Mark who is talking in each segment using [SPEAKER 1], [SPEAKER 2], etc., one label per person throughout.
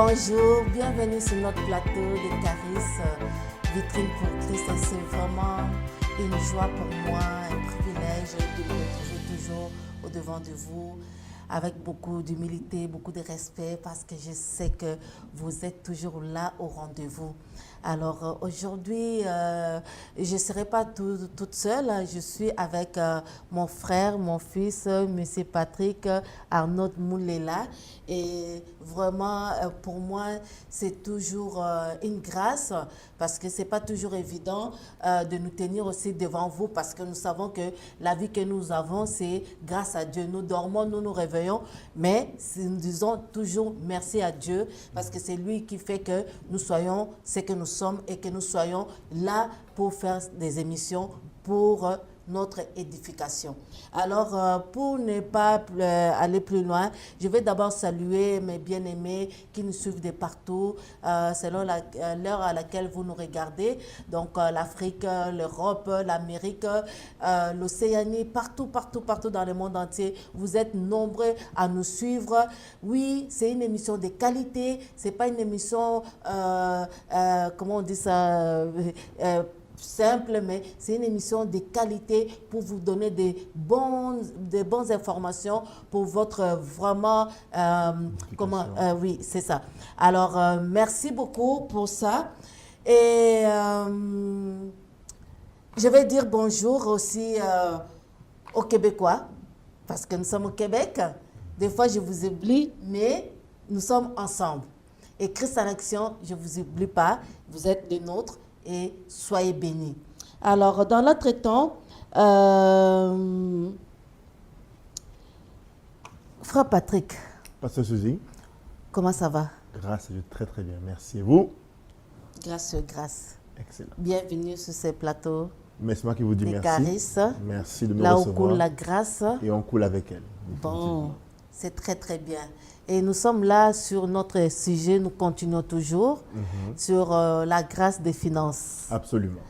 [SPEAKER 1] Bonjour, bienvenue sur notre plateau de Caris, Vitrine pour Christ. C'est vraiment une joie pour moi, un privilège de me retrouver toujours au-devant de vous avec beaucoup d'humilité, beaucoup de respect parce que je sais que vous êtes toujours là au rendez-vous. Alors aujourd'hui, je ne serai pas toute seule, je suis avec mon frère, mon fils, M. Patrick Arnaud Moulela. Et vraiment, pour moi, c'est toujours une grâce parce que ce n'est pas toujours évident de nous tenir aussi devant vous parce que nous savons que la vie que nous avons, c'est grâce à Dieu. Nous dormons, nous nous réveillons, mais nous disons toujours merci à Dieu parce que c'est lui qui fait que nous soyons ce que nous sommes et que nous soyons là pour faire des émissions pour notre édification. Alors, pour ne pas aller plus loin, je vais d'abord saluer mes bien-aimés qui nous suivent de partout, selon l'heure à laquelle vous nous regardez. Donc, l'Afrique, l'Europe, l'Amérique, l'Océanie, partout dans le monde entier. Vous êtes nombreux à nous suivre. Oui, c'est une émission de qualité. C'est pas une émission, comment on dit ça, simple, mais c'est une émission de qualité pour vous donner des bonnes informations pour votre vraiment oui, c'est ça. Alors merci beaucoup pour ça et je vais dire bonjour aussi aux Québécois parce que nous sommes au Québec. Des fois je vous oublie, mais nous sommes ensemble et Christ en action, je ne vous oublie pas, vous êtes des nôtres et soyez bénis. Alors, dans l'autre temps, frère Patrick.
[SPEAKER 2] Pasteur Suzy.
[SPEAKER 1] Comment ça va?
[SPEAKER 2] Grâce à Dieu, très très bien. Merci. Et vous?
[SPEAKER 1] Grâce.
[SPEAKER 2] Excellent.
[SPEAKER 1] Bienvenue sur ces plateaux.
[SPEAKER 2] Mais c'est moi qui vous dis merci.
[SPEAKER 1] Caris.
[SPEAKER 2] Merci de me
[SPEAKER 1] là
[SPEAKER 2] recevoir.
[SPEAKER 1] Là où coule la grâce.
[SPEAKER 2] Et on coule avec elle.
[SPEAKER 1] Bon, c'est très très bien. Et nous sommes là sur notre sujet, nous continuons toujours sur la grâce des finances.
[SPEAKER 2] Absolument.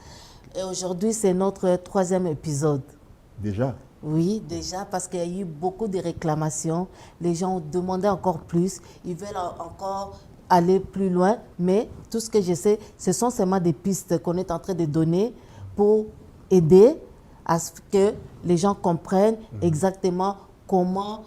[SPEAKER 1] Et aujourd'hui, c'est notre 3e épisode.
[SPEAKER 2] Déjà?
[SPEAKER 1] Oui, déjà, parce qu'il y a eu beaucoup de réclamations. Les gens ont demandé encore plus. Ils veulent encore aller plus loin. Mais tout ce que je sais, ce sont seulement des pistes qu'on est en train de donner pour aider à ce que les gens comprennent exactement comment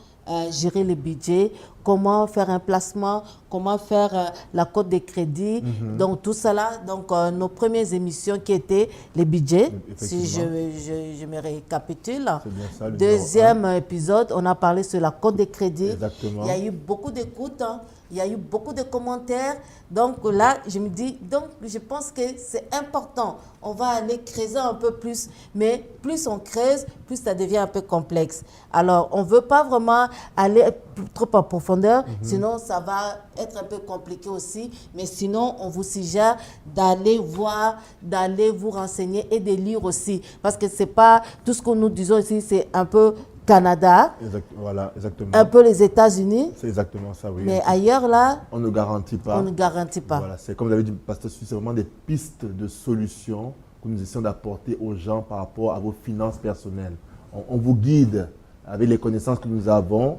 [SPEAKER 1] gérer le budget, comment faire un placement, comment faire la cote de crédit. Donc tout cela, donc nos premières émissions qui étaient les budgets, si je me récapitule.
[SPEAKER 2] Ça,
[SPEAKER 1] Deuxième épisode, on a parlé sur la cote de crédit.
[SPEAKER 2] Exactement.
[SPEAKER 1] Il y a eu beaucoup d'écoutes, il y a eu beaucoup de commentaires. Donc là, je me dis, donc je pense que c'est important. On va aller creuser un peu plus, mais plus on creuse, plus ça devient un peu complexe. Alors, on ne veut pas vraiment aller trop en profondeur, sinon ça va être un peu compliqué aussi. Mais sinon, on vous suggère d'aller voir, d'aller vous renseigner et de lire aussi. Parce que ce n'est pas tout ce que nous disons ici, c'est un peu Canada,
[SPEAKER 2] voilà, exactement.
[SPEAKER 1] Un peu les États-Unis.
[SPEAKER 2] C'est exactement ça, oui.
[SPEAKER 1] Mais ailleurs, là,
[SPEAKER 2] on ne garantit pas.
[SPEAKER 1] On ne garantit pas.
[SPEAKER 2] Voilà, c'est comme vous avez dit, Pasteur Suisse, c'est vraiment des pistes de solutions que nous essayons d'apporter aux gens par rapport à vos finances personnelles. On vous guide avec les connaissances que nous avons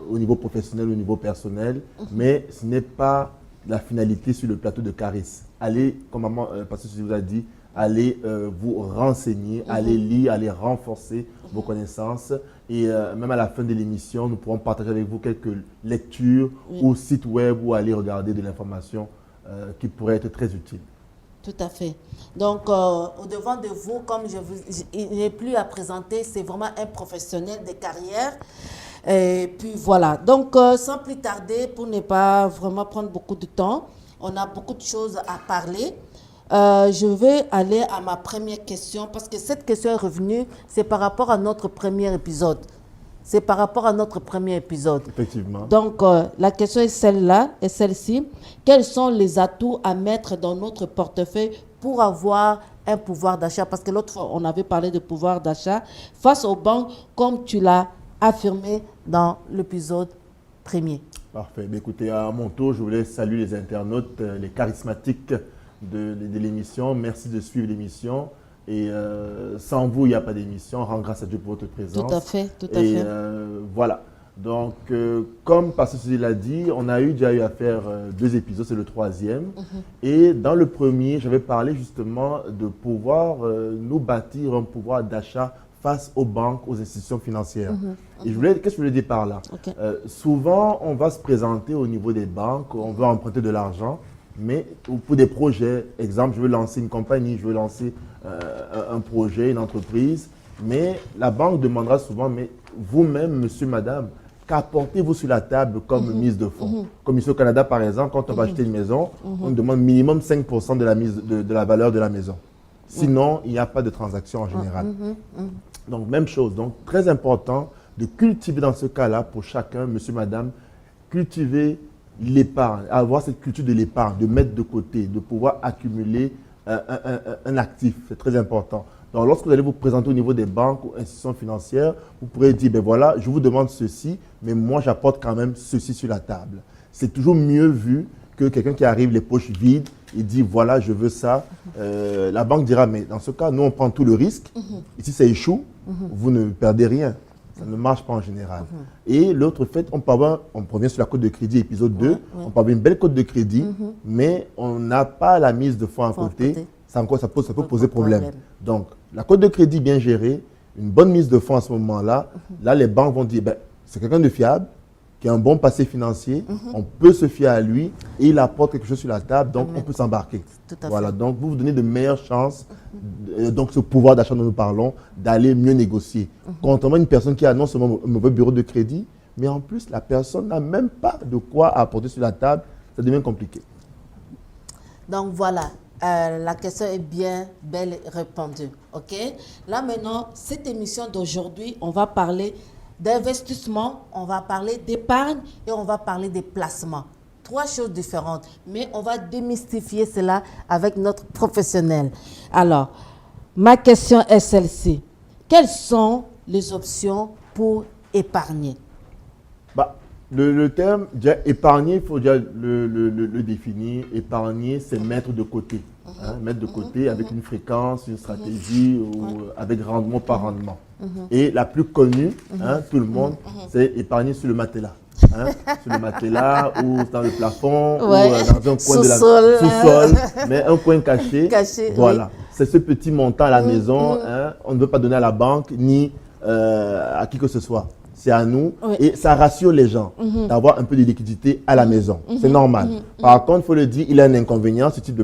[SPEAKER 2] au niveau professionnel, au niveau personnel, mais ce n'est pas la finalité sur le plateau de Caris. Allez, comme maman, Pasteur Suisse vous a dit, allez vous renseigner, allez lire, allez renforcer vos connaissances. Et même à la fin de l'émission, nous pourrons partager avec vous quelques lectures ou sites web où aller regarder de l'information qui pourrait être très utile.
[SPEAKER 1] Tout à fait. Donc, au-devant de vous, comme il n'est plus à présenter, c'est vraiment un professionnel de carrière. Et puis voilà. Donc, sans plus tarder, pour ne pas vraiment prendre beaucoup de temps, on a beaucoup de choses à parler. Je vais aller à ma première question parce que cette question est revenue, c'est par rapport à notre premier épisode. C'est par rapport à notre premier épisode.
[SPEAKER 2] Effectivement.
[SPEAKER 1] Donc, la question est celle-là et celle-ci. Quels sont les atouts à mettre dans notre portefeuille pour avoir un pouvoir d'achat? Parce que l'autre fois, on avait parlé de pouvoir d'achat face aux banques, comme tu l'as affirmé dans l'épisode premier.
[SPEAKER 2] Parfait. Mais écoutez, à mon tour, je voulais saluer les internautes, les charismatiques de l'émission. Merci de suivre l'émission. Et sans vous, il n'y a pas d'émission. On rend grâce à Dieu pour votre présence.
[SPEAKER 1] Tout à fait, tout à fait.
[SPEAKER 2] Voilà. Donc, comme Pasteur Suzy l'a dit, on a déjà eu à faire 2 épisodes, c'est le 3e. Et dans le premier, j'avais parlé justement de pouvoir nous bâtir un pouvoir d'achat face aux banques, aux institutions financières. Et qu'est-ce que je voulais dire par là? Souvent, on va se présenter au niveau des banques, on veut emprunter de l'argent, mais pour des projets, exemple, je veux lancer une compagnie, je veux lancer un projet, une entreprise, mais la banque demandera souvent, mais vous-même, monsieur, madame, qu'apportez-vous sur la table comme mise de fonds? Comme ici au Canada, par exemple, quand on va acheter une maison, on demande minimum 5% de la, de la valeur de la maison. Sinon, il n'y a pas de transaction en général. Donc, même chose. Donc, très important de cultiver dans ce cas-là, pour chacun, monsieur, madame, cultiver l'épargne, avoir cette culture de l'épargne, de mettre de côté, de pouvoir accumuler un actif. C'est très important. Donc, lorsque vous allez vous présenter au niveau des banques ou institutions financières, vous pourrez dire, ben voilà, je vous demande ceci, mais moi, j'apporte quand même ceci sur la table. C'est toujours mieux vu que quelqu'un qui arrive les poches vides et dit, voilà, je veux ça. La banque dira, mais dans ce cas, nous, on prend tout le risque. Et si ça échoue, vous ne perdez rien. Ça ne marche pas en général. Et l'autre fait, on revient sur la cote de crédit, épisode 2, on peut avoir une belle cote de crédit, mais on n'a pas la mise de fonds à côté. Ça peut poser problème. Donc, la cote de crédit bien gérée, une bonne mise de fonds à ce moment-là, là, les banques vont dire, ben, c'est quelqu'un de fiable, qui a un bon passé financier, on peut se fier à lui et il apporte quelque chose sur la table, donc on peut s'embarquer. Voilà, donc vous donnez de meilleures chances, donc ce pouvoir d'achat dont nous parlons, d'aller mieux négocier. Contrairement à une personne qui a non seulement un mauvais bureau de crédit, mais en plus la personne n'a même pas de quoi apporter sur la table, ça devient compliqué.
[SPEAKER 1] Donc voilà, la question est bien belle répondue. Ok. Là maintenant, cette émission d'aujourd'hui, on va parler d'investissement, on va parler d'épargne et on va parler des placements. 3 choses différentes, mais on va démystifier cela avec notre professionnel. Alors, ma question est celle-ci. Quelles sont les options pour épargner?
[SPEAKER 2] Bah, le terme déjà épargner, il faut déjà le définir. Épargner, c'est mettre de côté. Mettre de côté avec une fréquence, une stratégie ou avec rendement par rendement. Et la plus connue, tout le monde, c'est épargner sur le matelas. Sur le matelas ou dans le plafond ou dans un coin de la sous-sol, mais un coin caché. Voilà. C'est ce petit montant à la maison. On ne veut pas donner à la banque ni à qui que ce soit. C'est à nous et ça rassure les gens d'avoir un peu de liquidité à la maison. C'est normal. Par contre, il faut le dire, il a un inconvénient, ce type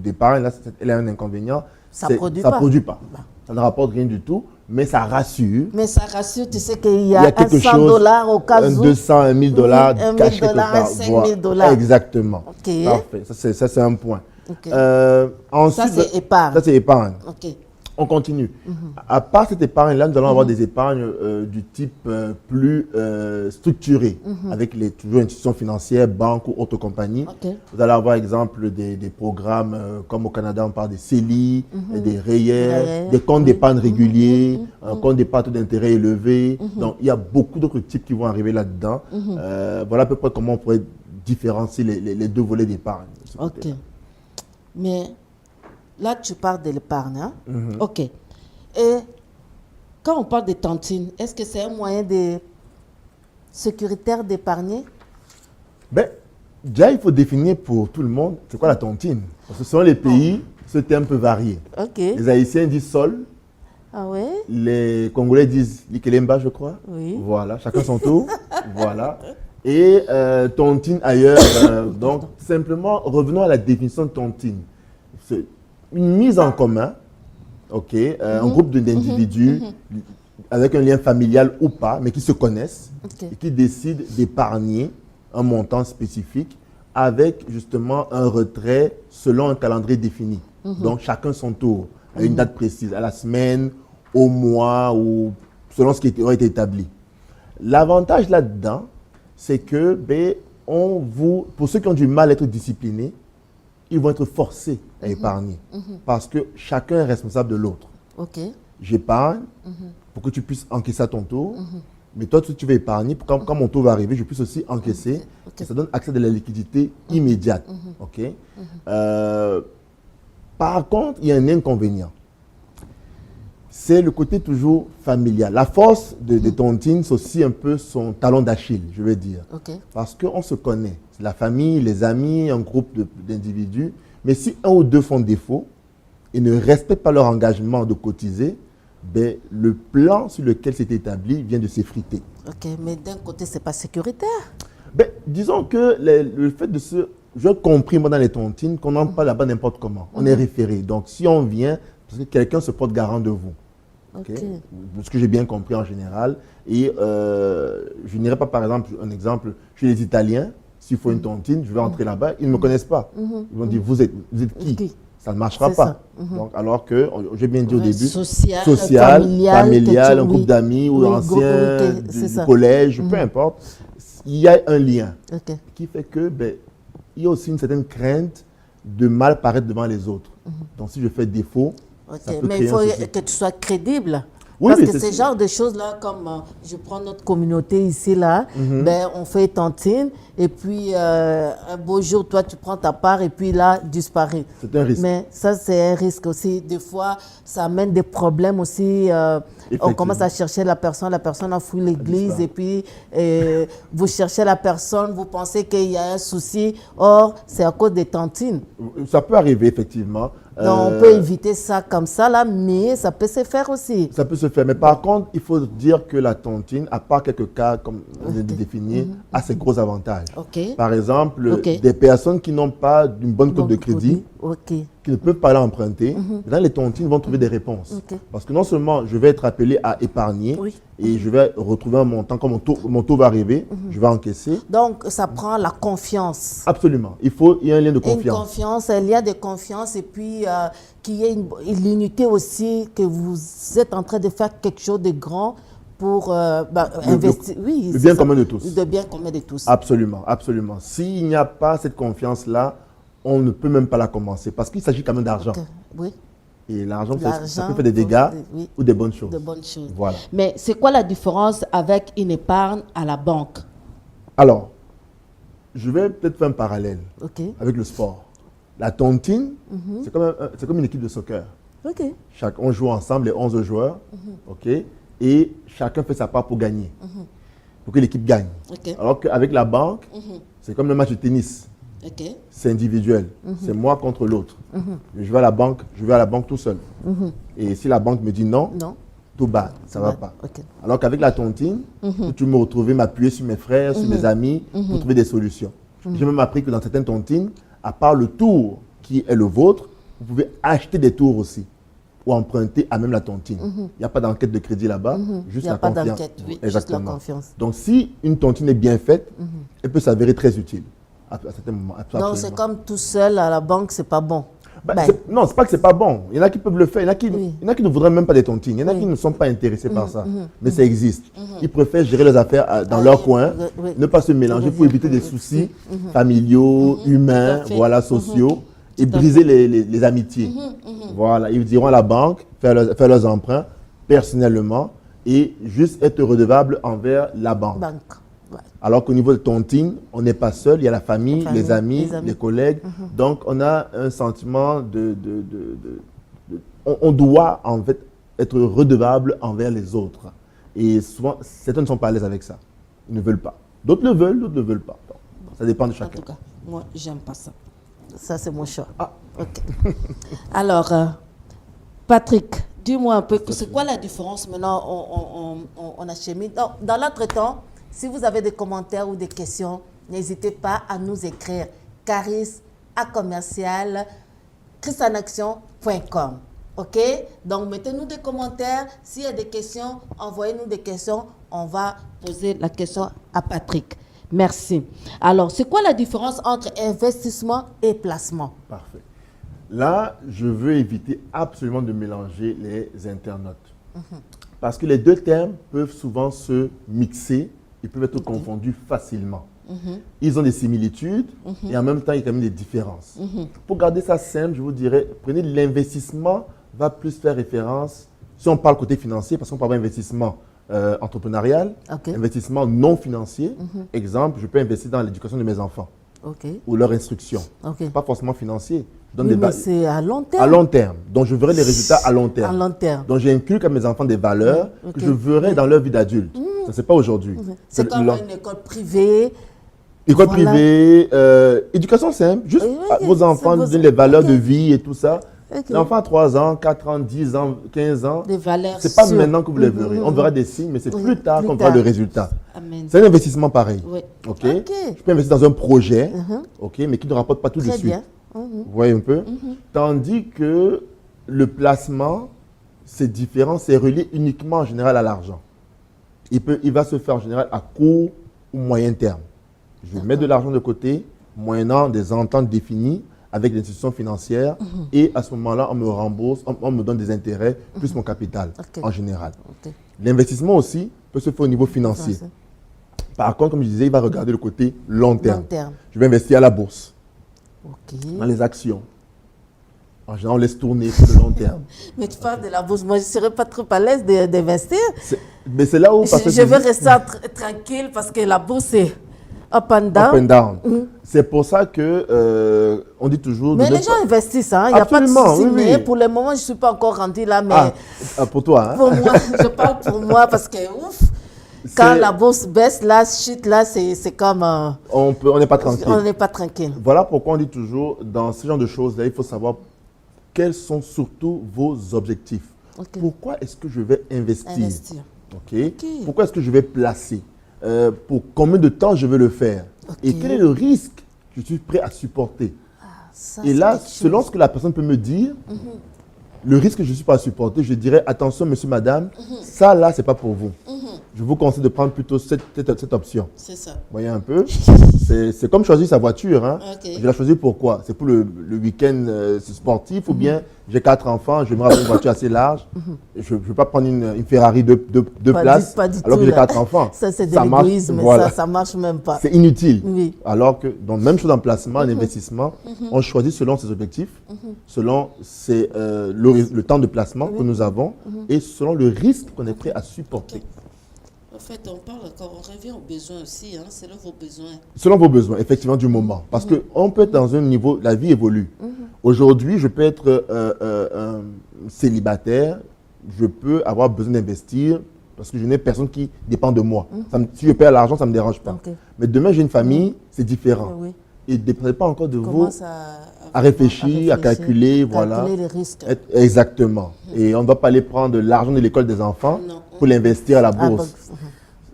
[SPEAKER 2] d'épargne, là, il a un inconvénient.
[SPEAKER 1] Ça ne produit pas.
[SPEAKER 2] Ça ne rapporte rien du tout, mais ça rassure.
[SPEAKER 1] Mais ça rassure, tu sais qu'il y a quelque chose, $100 au cas où.
[SPEAKER 2] 200, $1000 caché quelque part.
[SPEAKER 1] $5 000.
[SPEAKER 2] Exactement.
[SPEAKER 1] Okay.
[SPEAKER 2] Parfait. Ça, c'est un point.
[SPEAKER 1] Okay.
[SPEAKER 2] Ensuite,
[SPEAKER 1] ça, c'est épargne.
[SPEAKER 2] Ça, c'est épargne.
[SPEAKER 1] Okay.
[SPEAKER 2] On continue. À part cette épargne-là, nous allons avoir des épargnes du type plus structuré, avec toujours institutions financières, banques ou autres compagnies. Vous allez avoir, exemple, des programmes comme au Canada, on parle des CELI, des REER, des comptes d'épargne réguliers, un compte d'épargne d'intérêt élevé. Donc, il y a beaucoup d'autres types qui vont arriver là-dedans. Voilà à peu près comment on pourrait différencier les 2 volets d'épargne.
[SPEAKER 1] Ok. Mais là, tu parles de l'épargne. Hein? Ok. Et quand on parle de tontine, est-ce que c'est un moyen sécuritaire d'épargner?
[SPEAKER 2] Ben, déjà, il faut définir pour tout le monde c'est quoi la tontine. Parce que selon les pays, ce terme peut varier.
[SPEAKER 1] Okay.
[SPEAKER 2] Les Haïtiens disent sol.
[SPEAKER 1] Ah ouais?
[SPEAKER 2] Les Congolais disent likelemba, je crois.
[SPEAKER 1] Oui.
[SPEAKER 2] Voilà, chacun son tour. Voilà. Et tontine ailleurs. Donc, simplement, revenons à la définition de tontine. C'est une mise en commun, un groupe d'individus avec un lien familial ou pas, mais qui se connaissent et qui décident d'épargner un montant spécifique avec justement un retrait selon un calendrier défini. Donc chacun son tour, à une date précise, à la semaine, au mois ou selon ce qui aurait été établi. L'avantage là-dedans, c'est que pour ceux qui ont du mal à être disciplinés, ils vont être forcés à épargner parce que chacun est responsable de l'autre. J'épargne pour que tu puisses encaisser à ton tour, mais toi, si tu veux épargner, quand mon tour va arriver, je puisse aussi encaisser. Et ça donne accès à de la liquidité immédiate. Par contre, il y a un inconvénient. c'est le côté toujours familial. La force de Tontine, c'est aussi un peu son talon d'Achille, je veux dire. Parce qu'on se connaît. C'est la famille, les amis, un groupe d'individus. Mais si un ou deux font défaut et ne respectent pas leur engagement de cotiser, ben, le plan sur lequel c'est établi vient de s'effriter.
[SPEAKER 1] Ok, mais d'un côté, ce n'est pas sécuritaire.
[SPEAKER 2] Ben, disons que le fait de se... J'ai compris, moi, dans les tontines, qu'on n'entre pas là-bas n'importe comment. On est référé. Donc, si on vient, parce que quelqu'un se porte garant de vous. Ce que j'ai bien compris en général. Et je n'irai pas, par exemple, un exemple, chez les Italiens, s'il faut une tontine, je vais entrer là-bas, ils ne me connaissent pas. Ils vont dire, vous êtes qui? Ça ne marchera pas. Donc, alors que, j'ai bien dit au début, social, familial, un groupe d'amis ou anciens du collège, peu importe, il y a un lien qui fait que, ben, il y a aussi une certaine crainte de mal paraître devant les autres. Donc, si je fais défaut, ça peut
[SPEAKER 1] mais il faut que tu sois crédible. Parce que ce genre de choses-là, comme je prends notre communauté ici, là, ben, on fait tontine, et puis un beau jour, toi, tu prends ta part, et puis là, disparaît.
[SPEAKER 2] C'est un risque.
[SPEAKER 1] Mais ça, c'est un risque aussi. Des fois, ça amène des problèmes aussi. On commence à chercher la personne a fouillé l'église, et puis vous cherchez la personne, vous pensez qu'il y a un souci, or, c'est à cause des tontines.
[SPEAKER 2] Ça peut arriver, effectivement.
[SPEAKER 1] Donc, on peut éviter ça comme ça, là, mais ça peut se faire aussi.
[SPEAKER 2] Ça peut se faire. Mais par contre, il faut dire que la tontine, à part quelques cas, comme on vient de définir, a ses gros avantages. Par exemple, des personnes qui n'ont pas une bonne cote de crédit, qui ne peuvent pas l'emprunter, dans les tontines vont trouver des réponses. Parce que non seulement je vais être appelé à épargner, et je vais retrouver un montant, quand mon taux va arriver, je vais encaisser.
[SPEAKER 1] Donc, ça prend la confiance.
[SPEAKER 2] Absolument. Il y a un lien de confiance.
[SPEAKER 1] Une confiance, un lien de confiance, et puis qu'il y ait l'unité aussi, que vous êtes en train de faire quelque chose de grand pour investir.
[SPEAKER 2] Le bien commun de tous.
[SPEAKER 1] Le bien commun de tous.
[SPEAKER 2] Absolument, absolument. S'il n'y a pas cette confiance-là, on ne peut même pas la commencer, parce qu'il s'agit quand même d'argent.
[SPEAKER 1] Oui.
[SPEAKER 2] Et l'argent, ça peut faire des dégâts ou des bonnes choses.
[SPEAKER 1] De bonnes choses.
[SPEAKER 2] Voilà.
[SPEAKER 1] Mais c'est quoi la différence avec une épargne à la banque?
[SPEAKER 2] Alors, je vais peut-être faire un parallèle avec le sport. La tontine, c'est comme une équipe de soccer. On joue ensemble, les 11 joueurs, et chacun fait sa part pour gagner, pour que l'équipe gagne. Alors qu'avec la banque, c'est comme le match de tennis. C'est individuel. C'est moi contre l'autre. Je vais à la banque tout seul. Et si la banque me dit non, tout bas, ça ne va pas. Alors qu'avec la tontine, je me retrouver m'appuyer sur mes frères, sur mes amis, pour trouver des solutions. J'ai même appris que dans certaines tontines, à part le tour qui est le vôtre, vous pouvez acheter des tours aussi, ou emprunter à même la tontine. Il n'y a pas d'enquête de crédit là-bas, juste la confiance.
[SPEAKER 1] Exactement. Juste la confiance.
[SPEAKER 2] Donc si une tontine est bien faite, elle peut s'avérer très utile. À certains moments.
[SPEAKER 1] Donc c'est comme tout seul à la banque, c'est pas bon.
[SPEAKER 2] Non, c'est pas que c'est pas bon. Il y en a qui peuvent le faire. Il y en a qui ne voudraient même pas des tontines. Il y en a qui ne sont pas intéressés par ça. Mais ça existe. Ils préfèrent gérer les affaires dans leur coin, ne pas se mélanger pour éviter des soucis familiaux, humains, sociaux, et briser les amitiés. Voilà, ils diront à la banque, faire leurs emprunts personnellement et juste être redevable envers la banque. Alors qu'au niveau de tontine, on n'est pas seul, il y a la famille, les amis, les collègues. Donc, on a un sentiment on doit en fait être redevable envers les autres. Et souvent, certains ne sont pas à l'aise avec ça. Ils ne veulent pas. D'autres le veulent, d'autres ne le veulent pas. Donc, ça dépend de chacun.
[SPEAKER 1] En tout cas, moi, j'aime pas ça. Ça, c'est mon choix. Alors, Patrick, dis-moi un peu, c'est quoi la différence maintenant? On achemine. Dans l'entretemps, si vous avez des commentaires ou des questions, n'hésitez pas à nous écrire caris@christanaction.com. OK? Donc, mettez-nous des commentaires. S'il y a des questions, envoyez-nous des questions. On va poser la question à Patrick. Merci. Alors, c'est quoi la différence entre investissement et placement?
[SPEAKER 2] Parfait. Là, je veux éviter absolument de mélanger les internautes. Parce que les deux termes peuvent souvent se mixer. Ils peuvent être confondus facilement. Ils ont des similitudes et en même temps, il y a quand même des différences. Pour garder ça simple, je vous dirais, prenez l'investissement, va plus faire référence, si on parle côté financier, parce qu'on parle d'investissement entrepreneurial, investissement non financier. Exemple, je peux investir dans l'éducation de mes enfants.
[SPEAKER 1] Ok.
[SPEAKER 2] ou leur instruction.
[SPEAKER 1] Ok.
[SPEAKER 2] Pas forcément financier. Je donne
[SPEAKER 1] Oui,
[SPEAKER 2] des
[SPEAKER 1] mais c'est à long terme.
[SPEAKER 2] à long terme. Donc, je verrai les résultats à long terme.
[SPEAKER 1] À long terme.
[SPEAKER 2] Donc, j'inculque à mes enfants des valeurs
[SPEAKER 1] Ok.
[SPEAKER 2] que je verrai dans leur vie d'adulte. Ça, c'est pas aujourd'hui.
[SPEAKER 1] C'est comme une école privée.
[SPEAKER 2] École
[SPEAKER 1] Voilà.
[SPEAKER 2] privée, éducation simple, juste
[SPEAKER 1] Oui,
[SPEAKER 2] à vos enfants,
[SPEAKER 1] vos-
[SPEAKER 2] donner les valeurs
[SPEAKER 1] ok.
[SPEAKER 2] de vie et tout ça.
[SPEAKER 1] Ok.
[SPEAKER 2] L'enfant a 3 ans, 4 ans, 10 ans, 15 ans.
[SPEAKER 1] Des valeurs
[SPEAKER 2] C'est pas
[SPEAKER 1] sûres.
[SPEAKER 2] maintenant que vous les verrez. On verra des signes, mais c'est plus tard
[SPEAKER 1] plus
[SPEAKER 2] qu'on verra
[SPEAKER 1] tard.
[SPEAKER 2] le résultat.
[SPEAKER 1] Amen.
[SPEAKER 2] C'est un investissement pareil.
[SPEAKER 1] Oui.
[SPEAKER 2] Ok.
[SPEAKER 1] Ok.
[SPEAKER 2] Je peux investir dans un projet, ok, mais qui ne rapporte pas tout de
[SPEAKER 1] Très
[SPEAKER 2] suite.
[SPEAKER 1] bien.
[SPEAKER 2] Vous voyez un peu. Tandis que le placement, c'est différent, c'est relié uniquement en général à l'argent. Il va se faire en général à court ou moyen terme. Je mets de l'argent de côté, moyennant des ententes définies avec l'institution financière, et à ce moment-là, on me rembourse, on me donne des intérêts, plus mon capital,
[SPEAKER 1] Ok.
[SPEAKER 2] en général.
[SPEAKER 1] Ok.
[SPEAKER 2] L'investissement aussi peut se faire au niveau financier.
[SPEAKER 1] Financier.
[SPEAKER 2] Par contre, comme je disais, il va regarder le côté long terme.
[SPEAKER 1] Long terme.
[SPEAKER 2] Je vais investir à la bourse,
[SPEAKER 1] Ok.
[SPEAKER 2] dans les actions. En général, on laisse tourner pour le long terme.
[SPEAKER 1] Mais tu parles de la bourse. Moi, je ne serais pas trop à l'aise d'investir.
[SPEAKER 2] Mais c'est là où... parce que
[SPEAKER 1] Je vais
[SPEAKER 2] dis-
[SPEAKER 1] rester tranquille parce que la bourse, c'est up and down.
[SPEAKER 2] Up and down. C'est pour ça que on dit toujours...
[SPEAKER 1] Mais
[SPEAKER 2] de ne
[SPEAKER 1] les gens
[SPEAKER 2] pas-
[SPEAKER 1] investissent, hein. Il n'y a pas de
[SPEAKER 2] Absolument,
[SPEAKER 1] souci.
[SPEAKER 2] oui,
[SPEAKER 1] Mais
[SPEAKER 2] oui.
[SPEAKER 1] pour le moment, je ne suis pas encore rendue là. Mais
[SPEAKER 2] Pour toi, hein?
[SPEAKER 1] pour moi, je parle pour moi parce que ouf, quand
[SPEAKER 2] C'est-
[SPEAKER 1] la bourse baisse, là, chute, là, c'est comme...
[SPEAKER 2] on n'est pas tranquille.
[SPEAKER 1] on n'est pas tranquille.
[SPEAKER 2] Voilà pourquoi on dit toujours, dans ce genre de choses-là, il faut savoir quels sont surtout vos objectifs.
[SPEAKER 1] Ok.
[SPEAKER 2] Pourquoi est-ce que je vais investir?
[SPEAKER 1] Investir.
[SPEAKER 2] Ok. Pourquoi est-ce que je vais placer? Pour combien de temps je vais le faire?
[SPEAKER 1] Ok.
[SPEAKER 2] Et quel est le risque que je suis prêt à supporter?
[SPEAKER 1] Ça,
[SPEAKER 2] Et
[SPEAKER 1] c'est
[SPEAKER 2] là,
[SPEAKER 1] quelque chose.
[SPEAKER 2] selon ce que la personne peut me dire, le risque que je ne suis pas à supporter, je dirais, attention, monsieur, madame, ça là, ce n'est pas pour vous. Je vous conseille de prendre plutôt cette option.
[SPEAKER 1] C'est ça.
[SPEAKER 2] Vous voyez un peu? C'est comme choisir sa voiture. Hein.
[SPEAKER 1] Ok.
[SPEAKER 2] Je l'ai choisi pourquoi? C'est pour le week-end sportif ou bien j'ai 4 enfants, je me avoir une voiture assez large. Je ne veux pas prendre une Ferrari de places
[SPEAKER 1] Pas du
[SPEAKER 2] alors
[SPEAKER 1] tout,
[SPEAKER 2] que j'ai
[SPEAKER 1] là.
[SPEAKER 2] 4 enfants.
[SPEAKER 1] Ça, c'est de
[SPEAKER 2] marche,
[SPEAKER 1] l'égoïsme,
[SPEAKER 2] voilà.
[SPEAKER 1] ça ne marche même pas.
[SPEAKER 2] C'est inutile.
[SPEAKER 1] Oui.
[SPEAKER 2] Alors que, donc, même chose en placement, en investissement, on choisit selon ses objectifs, selon le temps de placement que nous avons et selon le risque qu'on est prêt à supporter.
[SPEAKER 1] En fait, on parle encore, on revient aux besoins aussi, hein, selon vos besoins.
[SPEAKER 2] Selon vos besoins, effectivement, du moment. Parce qu'on peut être dans un niveau, la vie évolue. Aujourd'hui, je peux être célibataire, je peux avoir besoin d'investir parce que je n'ai personne qui dépend de moi. Si je perds l'argent, ça ne me dérange pas.
[SPEAKER 1] Ok.
[SPEAKER 2] Mais demain, j'ai une famille, c'est différent.
[SPEAKER 1] Oui.
[SPEAKER 2] Et ne dépendez pas encore de vous
[SPEAKER 1] Commence
[SPEAKER 2] à réfléchir, à calculer, voilà.
[SPEAKER 1] Calculer les risques.
[SPEAKER 2] Exactement. Et on ne doit pas aller prendre l'argent de l'école des enfants
[SPEAKER 1] Non.
[SPEAKER 2] pour l'investir à la
[SPEAKER 1] Ah,
[SPEAKER 2] bourse.
[SPEAKER 1] bon.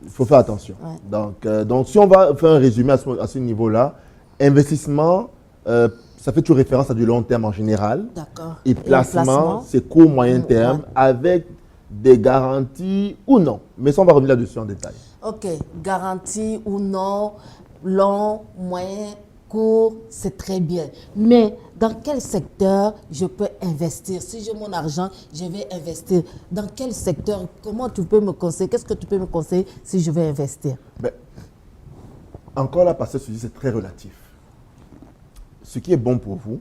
[SPEAKER 2] Il faut faire attention.
[SPEAKER 1] Ouais.
[SPEAKER 2] Donc, si on va faire un résumé à ce niveau-là, investissement, ça fait toujours référence à du long terme en général.
[SPEAKER 1] D'accord.
[SPEAKER 2] Et placement, c'est court, moyen terme, avec des garanties ou non. Mais ça, on va revenir là-dessus en détail.
[SPEAKER 1] Ok, garantie ou non, long, moyen, court, c'est très bien. Mais dans quel secteur je peux investir? Si j'ai mon argent, je vais investir. Dans quel secteur? Comment tu peux me conseiller? Qu'est-ce que tu peux me conseiller si je vais investir?
[SPEAKER 2] Ben, encore là, parce que c'est très relatif. Ce qui est bon pour vous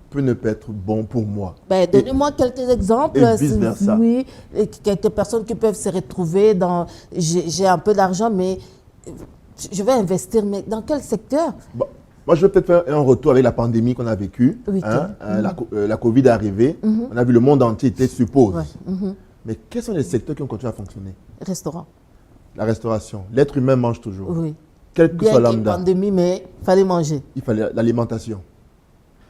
[SPEAKER 2] peut ne pas être bon pour moi.
[SPEAKER 1] Ben, donnez-moi quelques exemples.
[SPEAKER 2] et vice-versa.
[SPEAKER 1] Oui, et quelques personnes qui peuvent se retrouver dans... J'ai un peu d'argent, mais je vais investir. Mais dans quel secteur?
[SPEAKER 2] Bon, moi, je vais peut-être faire un retour avec la pandémie qu'on a vécue.
[SPEAKER 1] Oui,
[SPEAKER 2] La Covid est arrivée. On a vu le monde entier était sur pause.
[SPEAKER 1] Ouais.
[SPEAKER 2] Mais quels sont les secteurs qui ont continué à fonctionner?
[SPEAKER 1] Restaurant.
[SPEAKER 2] La restauration. L'être humain mange toujours.
[SPEAKER 1] Oui.
[SPEAKER 2] Quel que
[SPEAKER 1] Bien
[SPEAKER 2] soit
[SPEAKER 1] qu'il y ait
[SPEAKER 2] lambda.
[SPEAKER 1] pandémie, mais il fallait manger.
[SPEAKER 2] Il fallait l'alimentation.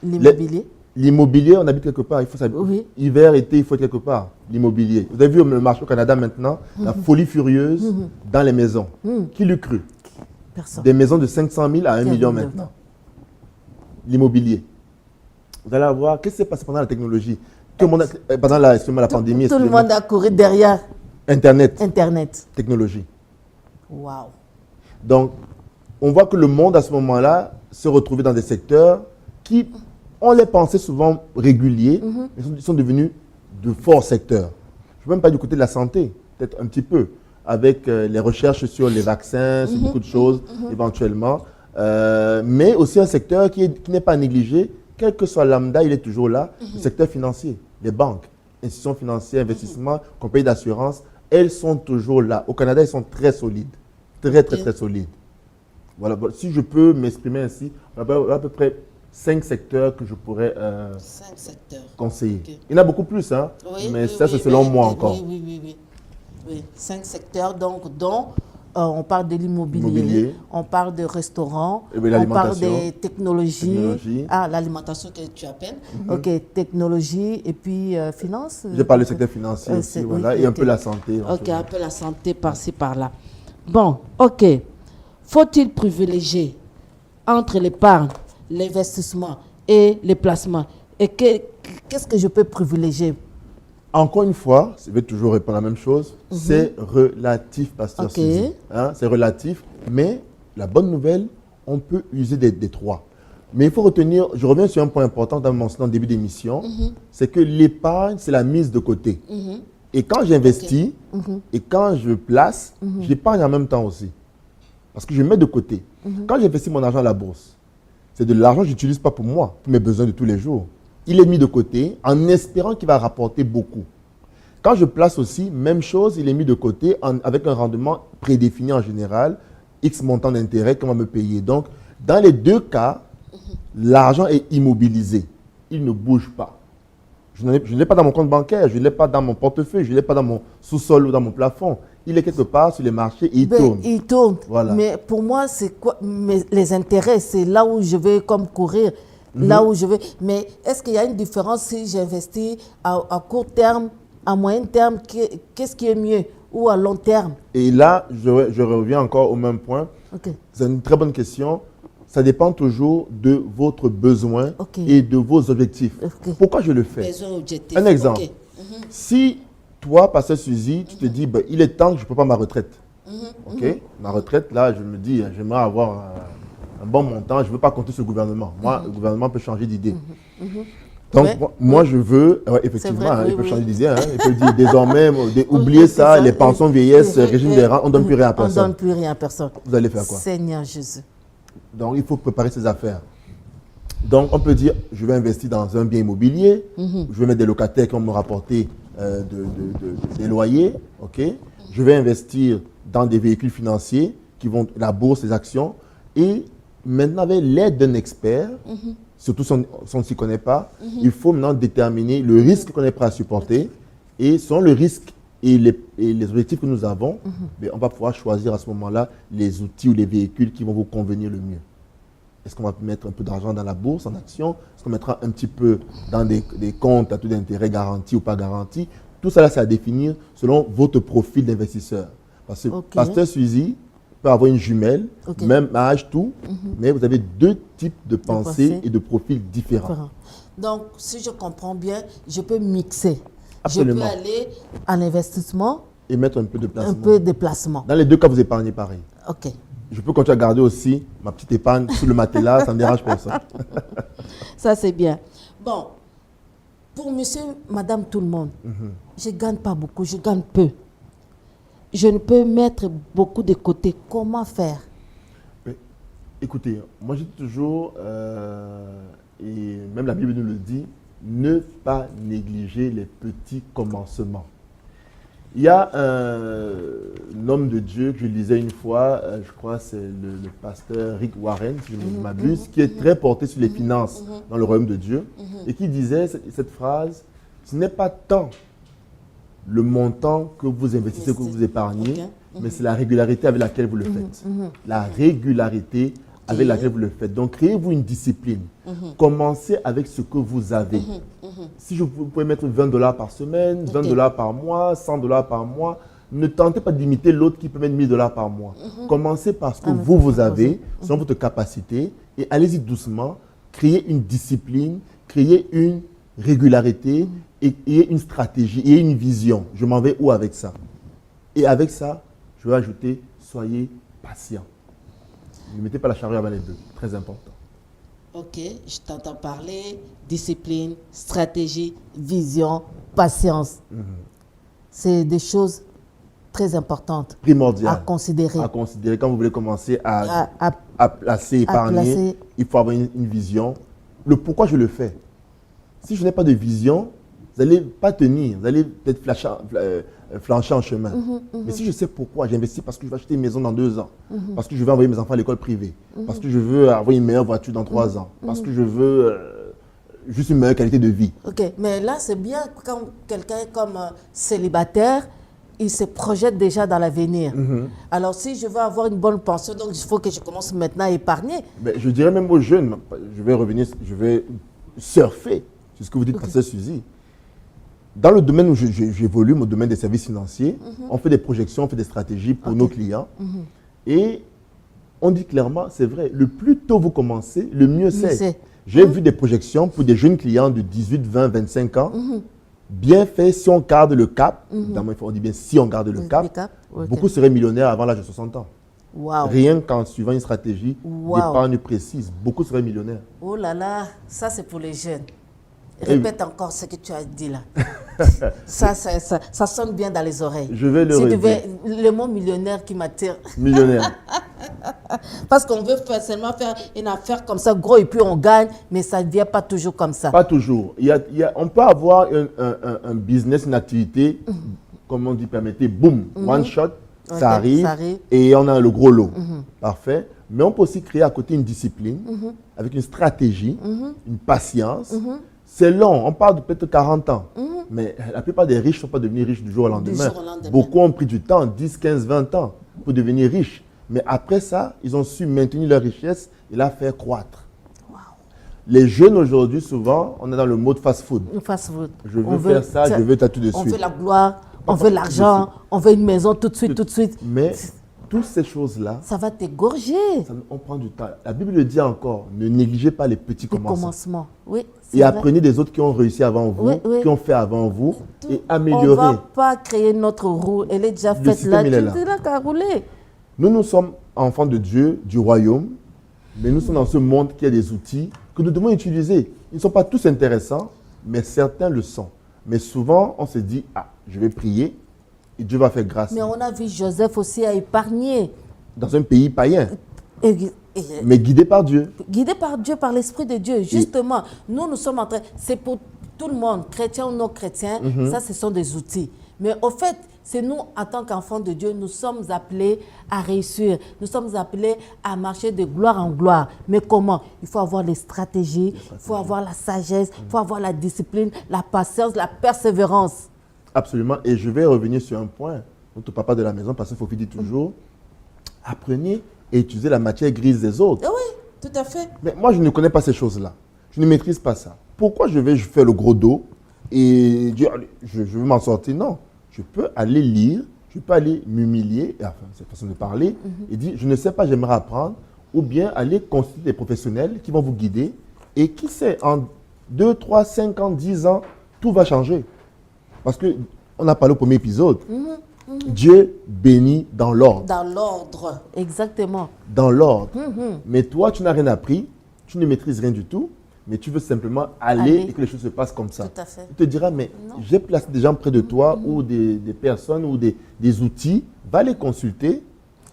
[SPEAKER 1] L'immobilier.
[SPEAKER 2] L'immobilier, on habite quelque part. Il faut savoir.
[SPEAKER 1] Oui.
[SPEAKER 2] Hiver, été, il faut être quelque part. L'immobilier. Vous avez vu le marché au Canada maintenant, la folie furieuse dans les maisons. Qui l'eût cru?
[SPEAKER 1] Personne.
[SPEAKER 2] Des maisons de 500 000 à 1 million maintenant. L'immobilier. Vous allez voir, qu'est-ce qui s'est passé pendant la technologie? Tout le monde pendant la pandémie.
[SPEAKER 1] Tout le monde a couru derrière
[SPEAKER 2] Internet,
[SPEAKER 1] Internet.
[SPEAKER 2] technologie.
[SPEAKER 1] Waouh.
[SPEAKER 2] Donc, on voit que le monde, à ce moment-là, se retrouvait dans des secteurs qui, on les pensait souvent réguliers, mais ils sont devenus de forts secteurs. Je ne veux même pas du côté de la santé, peut-être un petit peu, avec les recherches sur les vaccins, sur beaucoup de choses, éventuellement. Mais aussi un secteur qui n'est pas négligé, quel que soit lambda, il est toujours là, le secteur financier, les banques, institutions financières, investissements, compagnies d'assurance, elles sont toujours là. Au Canada, elles sont très solides, très solides. Voilà, si je peux m'exprimer ainsi, à peu près 5 secteurs que je pourrais
[SPEAKER 1] 5 secteurs.
[SPEAKER 2] conseiller.
[SPEAKER 1] Ok.
[SPEAKER 2] Il y en a beaucoup plus, hein,
[SPEAKER 1] Oui,
[SPEAKER 2] mais
[SPEAKER 1] oui,
[SPEAKER 2] ça,
[SPEAKER 1] oui,
[SPEAKER 2] c'est selon
[SPEAKER 1] oui,
[SPEAKER 2] moi
[SPEAKER 1] oui,
[SPEAKER 2] encore.
[SPEAKER 1] Oui, 5 secteurs, donc, dont on parle de l'immobilier,
[SPEAKER 2] Immobilier.
[SPEAKER 1] on parle de restaurants,
[SPEAKER 2] Et bien,
[SPEAKER 1] on parle
[SPEAKER 2] l'alimentation.
[SPEAKER 1] des technologies.
[SPEAKER 2] Technologie.
[SPEAKER 1] Ah, l'alimentation que tu appelles. Ok, technologie et puis finance.
[SPEAKER 2] J'ai parlé du secteur financier aussi,
[SPEAKER 1] c'est-
[SPEAKER 2] voilà,
[SPEAKER 1] oui,
[SPEAKER 2] et un
[SPEAKER 1] ok.
[SPEAKER 2] peu la santé.
[SPEAKER 1] Ok, un peu la santé par-ci, par-là. Bon, ok. Faut-il privilégier entre l'épargne, l'investissement et les placements? Et qu'est-ce que je peux privilégier?
[SPEAKER 2] Encore une fois, je vais toujours répondre à la même chose, c'est relatif, Pasteur
[SPEAKER 1] Ok.
[SPEAKER 2] Suzy. Hein, c'est relatif, mais la bonne nouvelle, on peut user des trois. Mais il faut retenir, je reviens sur un point important dans mon début d'émission, c'est que l'épargne, c'est la mise de côté. Et quand j'investis et quand je place, j'épargne en même temps aussi. Parce que je mets de côté. Quand j'investis mon argent à la bourse, c'est de l'argent que je n'utilise pas pour moi, pour mes besoins de tous les jours. Il est mis de côté en espérant qu'il va rapporter beaucoup. Quand je place aussi, même chose, il est mis de côté avec un rendement prédéfini en général, X montant d'intérêt qu'on va me payer. Donc, dans les deux cas, l'argent est immobilisé. Il ne bouge pas. Je ne l'ai pas dans mon compte bancaire, je ne l'ai pas dans mon portefeuille, je ne l'ai pas dans mon sous-sol ou dans mon plafond. Il est quelque part sur les marchés et il tourne.
[SPEAKER 1] Il tourne.
[SPEAKER 2] Voilà.
[SPEAKER 1] Mais pour moi, c'est quoi? Les intérêts, c'est là où je vais comme courir, là où je vais. Mais est-ce qu'il y a une différence si j'investis à court terme, à moyen terme, qu'est-ce qui est mieux? Ou à long terme?
[SPEAKER 2] Et là, je reviens encore au même point.
[SPEAKER 1] Ok.
[SPEAKER 2] C'est une très bonne question. Ça dépend toujours de votre besoin
[SPEAKER 1] Ok.
[SPEAKER 2] et de vos objectifs.
[SPEAKER 1] Ok.
[SPEAKER 2] Pourquoi je le fais?
[SPEAKER 1] Besoin objectif.
[SPEAKER 2] Un exemple.
[SPEAKER 1] Ok.
[SPEAKER 2] Si toi, Pasteur Suzy, tu te dis, ben, il est temps que je prépare ma retraite. Ok? Ma retraite, là, je me dis, j'aimerais avoir un bon montant. Je ne veux pas compter sur le gouvernement. Moi, le gouvernement peut changer d'idée. Donc,
[SPEAKER 1] Ouais.
[SPEAKER 2] moi, je veux, ouais, effectivement,
[SPEAKER 1] vrai,
[SPEAKER 2] il
[SPEAKER 1] oui,
[SPEAKER 2] peut
[SPEAKER 1] oui.
[SPEAKER 2] changer d'idée. Il peut dire désormais, oubliez
[SPEAKER 1] Oui, c'est
[SPEAKER 2] ça,
[SPEAKER 1] ça.
[SPEAKER 2] les pensions vieillesse, régime des rentes, on ne donne plus rien à
[SPEAKER 1] On ne
[SPEAKER 2] personne.
[SPEAKER 1] donne plus rien à personne.
[SPEAKER 2] Vous allez faire quoi?
[SPEAKER 1] Seigneur Jésus.
[SPEAKER 2] Donc, il faut préparer ses affaires. Donc, on peut dire, je vais investir dans un bien immobilier, je vais mettre des locataires qui vont me rapporter des loyers, ok? Je vais investir dans des véhicules financiers qui vont, la bourse, les actions. Et maintenant, avec l'aide d'un expert, surtout si on ne s'y connaît pas, il faut maintenant déterminer le risque qu'on est prêt à supporter. Et selon le risque et les objectifs que nous avons, ben, on va pouvoir choisir à ce moment-là les outils ou les véhicules qui vont vous convenir le mieux. Est-ce qu'on va mettre un peu d'argent dans la bourse, en action? Est-ce qu'on mettra un petit peu dans des comptes à taux d'intérêt garantis ou pas garantis? Tout ça, c'est à définir selon votre profil d'investisseur. Parce que Pasteur Suzy peut avoir une jumelle, même âge, tout, mais vous avez deux types de pensées et de profils différents.
[SPEAKER 1] Donc, si je comprends bien, je peux mixer.
[SPEAKER 2] Absolument.
[SPEAKER 1] Je peux aller à l'investissement
[SPEAKER 2] et mettre un peu de placement.
[SPEAKER 1] Un peu de placement.
[SPEAKER 2] Dans les deux cas, vous épargnez pareil.
[SPEAKER 1] Ok.
[SPEAKER 2] Je peux continuer à garder aussi ma petite épargne sous le matelas, ça ne dérange personne.
[SPEAKER 1] Ça, c'est bien. Bon, pour monsieur, madame, tout le monde, je ne gagne pas beaucoup, je gagne peu. Je ne peux mettre beaucoup de côté. Comment faire?
[SPEAKER 2] Mais, écoutez, moi j'ai toujours, et même la Bible nous le dit, ne pas négliger les petits commencements. Il y a un homme de Dieu que je lisais une fois, je crois que c'est le pasteur Rick Warren, si je ne m'abuse, qui est très porté sur les finances dans le royaume de Dieu, et qui disait cette phrase, ce n'est pas tant le montant que vous investissez, que vous épargnez, mais c'est la régularité avec laquelle vous le faites. La régularité avec laquelle vous le faites. Donc, créez-vous une discipline. Commencez avec ce que vous avez. Si vous pouvez mettre $20 par semaine, $20 par mois, $100 par mois, ne tentez pas d'imiter l'autre qui peut mettre $1000 par mois. Commencez par ce que vous avez, selon votre capacité, et allez-y doucement. Créez une discipline, créez une régularité, et une stratégie, et une vision. Je m'en vais où avec ça? Et avec ça, je vais ajouter, soyez patient. Ne mettez pas la charrue avant les bœufs. Très important.
[SPEAKER 1] Ok, je t'entends parler, discipline, stratégie, vision, patience. C'est des choses très importantes.
[SPEAKER 2] Primordiales.
[SPEAKER 1] À considérer.
[SPEAKER 2] À considérer. Quand vous voulez commencer à placer, épargner, il faut avoir une vision. Le pourquoi je le fais. Si je n'ai pas de vision, vous n'allez pas tenir, vous allez peut-être flancher en chemin. Mais si je sais pourquoi, j'investis parce que je vais acheter une maison dans 2 ans, parce que je veux envoyer mes enfants à l'école privée, parce que je veux avoir une meilleure voiture dans 3 ans, parce que je veux juste une meilleure qualité de vie.
[SPEAKER 1] Ok, mais là, c'est bien quand quelqu'un est comme célibataire, il se projette déjà dans l'avenir. Alors, si je veux avoir une bonne pension, donc il faut que je commence maintenant à épargner.
[SPEAKER 2] Mais je dirais même aux jeunes, je vais surfer sur ce que vous dites, Pasteur Suzy. Dans le domaine où j'évolue, mon domaine des services financiers, on fait des projections, on fait des stratégies pour nos clients. Et on dit clairement, c'est vrai, le plus tôt vous commencez, le mieux c'est. J'ai vu des projections pour des jeunes clients de 18, 20, 25 ans. Bien fait, si on garde le cap, on dit bien si on garde le cap, beaucoup seraient millionnaires avant l'âge de 60 ans.
[SPEAKER 1] Wow.
[SPEAKER 2] Rien qu'en suivant une stratégie d'épargne précise, beaucoup seraient millionnaires.
[SPEAKER 1] Oh là là, ça c'est pour les jeunes. Répète encore ce que tu as dit là. ça sonne bien dans les oreilles.
[SPEAKER 2] Je vais le redire.
[SPEAKER 1] Le mot millionnaire qui m'attire.
[SPEAKER 2] Millionnaire.
[SPEAKER 1] Parce qu'on veut seulement faire une affaire comme ça, gros, et puis on gagne, mais ça ne vient pas toujours comme ça.
[SPEAKER 2] Pas toujours. On peut avoir un business, une activité, comme on dit, permettez, boum, one shot, ça arrive, et on a le gros lot. Parfait. Mais on peut aussi créer à côté une discipline, avec une stratégie, une patience. C'est long, on parle de peut-être 40 ans. Mais la plupart des riches ne sont pas devenus riches du jour au lendemain. Beaucoup ont pris du temps, 10, 15, 20 ans pour devenir riches. Mais après ça, ils ont su maintenir leur richesse et la faire croître. Wow. Les jeunes aujourd'hui, souvent, on est dans le mode fast-food.
[SPEAKER 1] Fast-food.
[SPEAKER 2] Je veux faire ça, je veux ça tout de suite.
[SPEAKER 1] On veut la gloire, on veut l'argent, on veut une maison tout de suite.
[SPEAKER 2] Mais toutes ces choses-là,
[SPEAKER 1] ça va t'égorger.
[SPEAKER 2] On prend du temps. La Bible le dit encore, ne négligez pas les petits commencements.
[SPEAKER 1] Oui,
[SPEAKER 2] et apprenez des autres qui ont réussi avant vous, qui ont fait avant vous, et améliorez.
[SPEAKER 1] On ne va pas créer notre roue, elle est déjà faite là, tu n'as qu'à rouler.
[SPEAKER 2] Nous sommes enfants de Dieu, du royaume, mais nous sommes dans ce monde qui a des outils que nous devons utiliser. Ils ne sont pas tous intéressants, mais certains le sont. Mais souvent, on se dit, je vais prier, et Dieu va faire grâce.
[SPEAKER 1] Mais on a vu Joseph aussi à épargner.
[SPEAKER 2] Dans un pays païen. Mais guidé par Dieu.
[SPEAKER 1] Guidé par Dieu, par l'Esprit de Dieu. Justement, nous sommes en train... C'est pour tout le monde, chrétiens ou non chrétiens, ça, ce sont des outils. Mais au fait, c'est nous, en tant qu'enfants de Dieu, nous sommes appelés à réussir. Nous sommes appelés à marcher de gloire en gloire. Mais comment? Il faut avoir les stratégies, il faut avoir la sagesse, il faut avoir la discipline, la patience, la persévérance.
[SPEAKER 2] Absolument. Et je vais revenir sur un point. Notre papa de la maison, parce qu'il faut dire toujours, apprenez et utilisez la matière grise des autres.
[SPEAKER 1] Oui, tout à fait.
[SPEAKER 2] Mais moi, je ne connais pas ces choses-là. Je ne maîtrise pas ça. Pourquoi je vais faire le gros dos et dire, je veux m'en sortir? Non. Je peux aller lire, je peux aller m'humilier, enfin, c'est une façon de parler, et dire, je ne sais pas, j'aimerais apprendre, ou bien aller consulter des professionnels qui vont vous guider, et qui sait, en 2, 3, 5 ans, 10 ans, tout va changer. Parce qu'on a parlé au premier épisode, Dieu bénit dans l'ordre.
[SPEAKER 1] Dans l'ordre, exactement.
[SPEAKER 2] Dans l'ordre. Mais toi, tu n'as rien appris, tu ne maîtrises rien du tout, mais tu veux simplement aller et que les choses se passent comme ça.
[SPEAKER 1] Tout à fait.
[SPEAKER 2] Tu te diras, mais j'ai placé des gens près de toi ou des personnes ou des outils, va les consulter.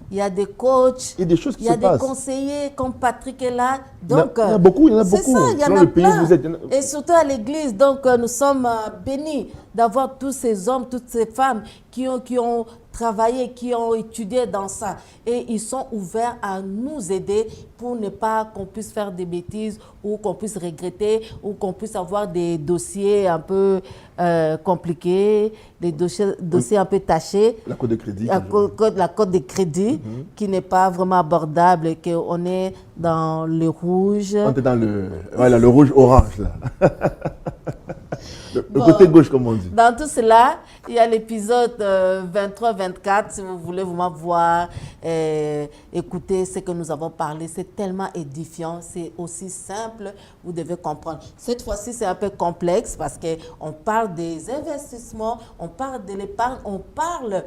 [SPEAKER 1] Il y a des coachs,
[SPEAKER 2] et des choses qui
[SPEAKER 1] il y a
[SPEAKER 2] se passent.
[SPEAKER 1] Des conseillers comme Patrick est là. Donc,
[SPEAKER 2] il y en a beaucoup,
[SPEAKER 1] C'est ça, il y en a plein. Et surtout à l'église, donc nous sommes bénis d'avoir tous ces hommes, toutes ces femmes qui ont travaillé, qui ont étudié dans ça. Et ils sont ouverts à nous aider pour ne pas qu'on puisse faire des bêtises ou qu'on puisse regretter ou qu'on puisse avoir des dossiers un peu compliqués, des dossiers un peu tachés.
[SPEAKER 2] La cote de crédit.
[SPEAKER 1] La cote de crédit qui n'est pas vraiment abordable et qu'on est dans le rouge.
[SPEAKER 2] On est dans le rouge-orange là. Le côté gauche, comme on dit.
[SPEAKER 1] Dans tout cela, il y a l'épisode 23-24, si vous voulez vraiment voir, écouter ce que nous avons parlé. C'est tellement édifiant, c'est aussi simple, vous devez comprendre. Cette fois-ci, c'est un peu complexe parce qu'on parle des investissements, on parle de l'épargne, on parle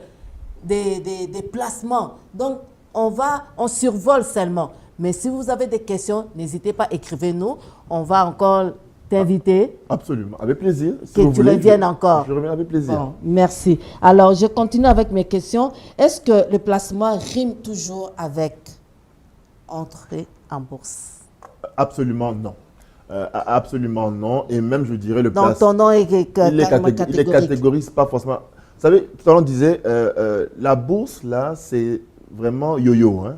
[SPEAKER 1] des placements. Donc, on survole seulement. Mais si vous avez des questions, n'hésitez pas, écrivez-nous. On va encore t'inviter.
[SPEAKER 2] Absolument, avec plaisir.
[SPEAKER 1] Si que tu reviennes encore.
[SPEAKER 2] Je reviens avec plaisir.
[SPEAKER 1] Bon, merci. Alors, je continue avec mes questions. Est-ce que le placement rime toujours avec entrer en bourse?
[SPEAKER 2] Absolument non. Absolument non. Et même, je dirais, le
[SPEAKER 1] Donc, ton nom est
[SPEAKER 2] il est catégorique, pas forcément. Vous savez, tout à l'heure, on disait, la bourse, là, c'est vraiment yo-yo. Hein?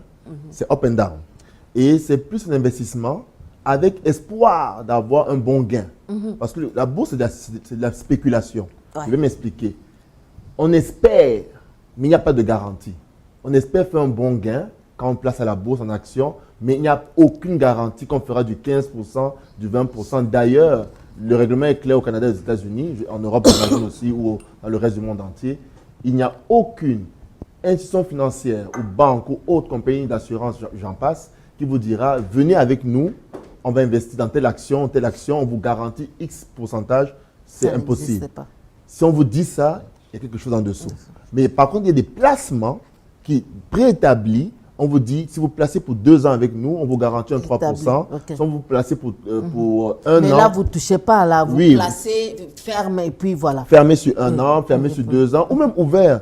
[SPEAKER 2] C'est up and down. Et c'est plus un investissement avec espoir d'avoir un bon gain. Parce que la bourse, c'est de la spéculation.
[SPEAKER 1] Ouais.
[SPEAKER 2] Je vais m'expliquer. On espère, mais il n'y a pas de garantie. On espère faire un bon gain quand on place à la bourse en action, mais il n'y a aucune garantie qu'on fera du 15%, du 20%. D'ailleurs, le règlement est clair au Canada et aux États-Unis, en Europe j'imagine aussi, ou dans le reste du monde entier. Il n'y a aucune institution financière ou banque ou autre compagnie d'assurance, j'en passe, qui vous dira, venez avec nous, on va investir dans telle action, on vous garantit X pourcentage, c'est impossible. Si on vous dit ça, il y a quelque chose en dessous. Mais par contre, il y a des placements qui préétablis. On vous dit, si vous placez pour 2 ans avec nous, on vous garantit un 3%. Okay. Si vous placez pour 1 an.
[SPEAKER 1] Mais là, vous ne touchez pas, là. Vous placez, ferme et puis voilà.
[SPEAKER 2] Fermé sur 1 an, fermé sur 2 ans, ou même ouvert.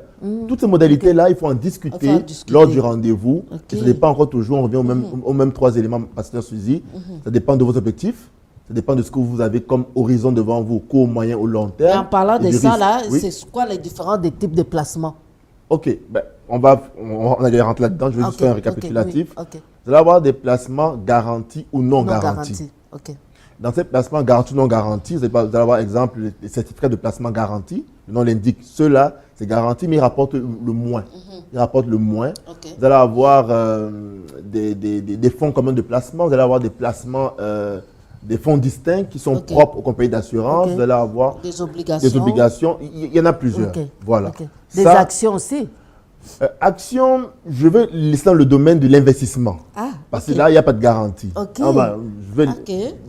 [SPEAKER 2] Toutes ces modalités-là, il faut en discuter lors du rendez-vous. Ça dépend encore toujours, on revient aux mêmes 3 éléments, Pasteur Suzy. Ça dépend de vos objectifs. Ça dépend de ce que vous avez comme horizon devant vous, court, moyen ou long terme.
[SPEAKER 1] Et en parlant de ça, là, c'est quoi les différents types de placements?
[SPEAKER 2] Ok, ben, on allait rentrer là-dedans. Je vais juste faire un récapitulatif. Vous allez avoir des placements garantis ou non garantis. Dans ces placements garantis ou non garantis, vous allez avoir, exemple, les certificats de placement garantis. Le nom l'indique. Ceux-là, c'est garanti, mais ils rapportent le moins. Ils rapportent le moins. Vous allez avoir des fonds communs de placement. Vous allez avoir des placements, des fonds distincts qui sont propres aux compagnies d'assurance. Vous allez avoir
[SPEAKER 1] des obligations.
[SPEAKER 2] Il y en a plusieurs. Voilà.
[SPEAKER 1] Des actions aussi.
[SPEAKER 2] Actions, je vais laisser dans le domaine de l'investissement. Parce que là, il n'y a pas de garantie.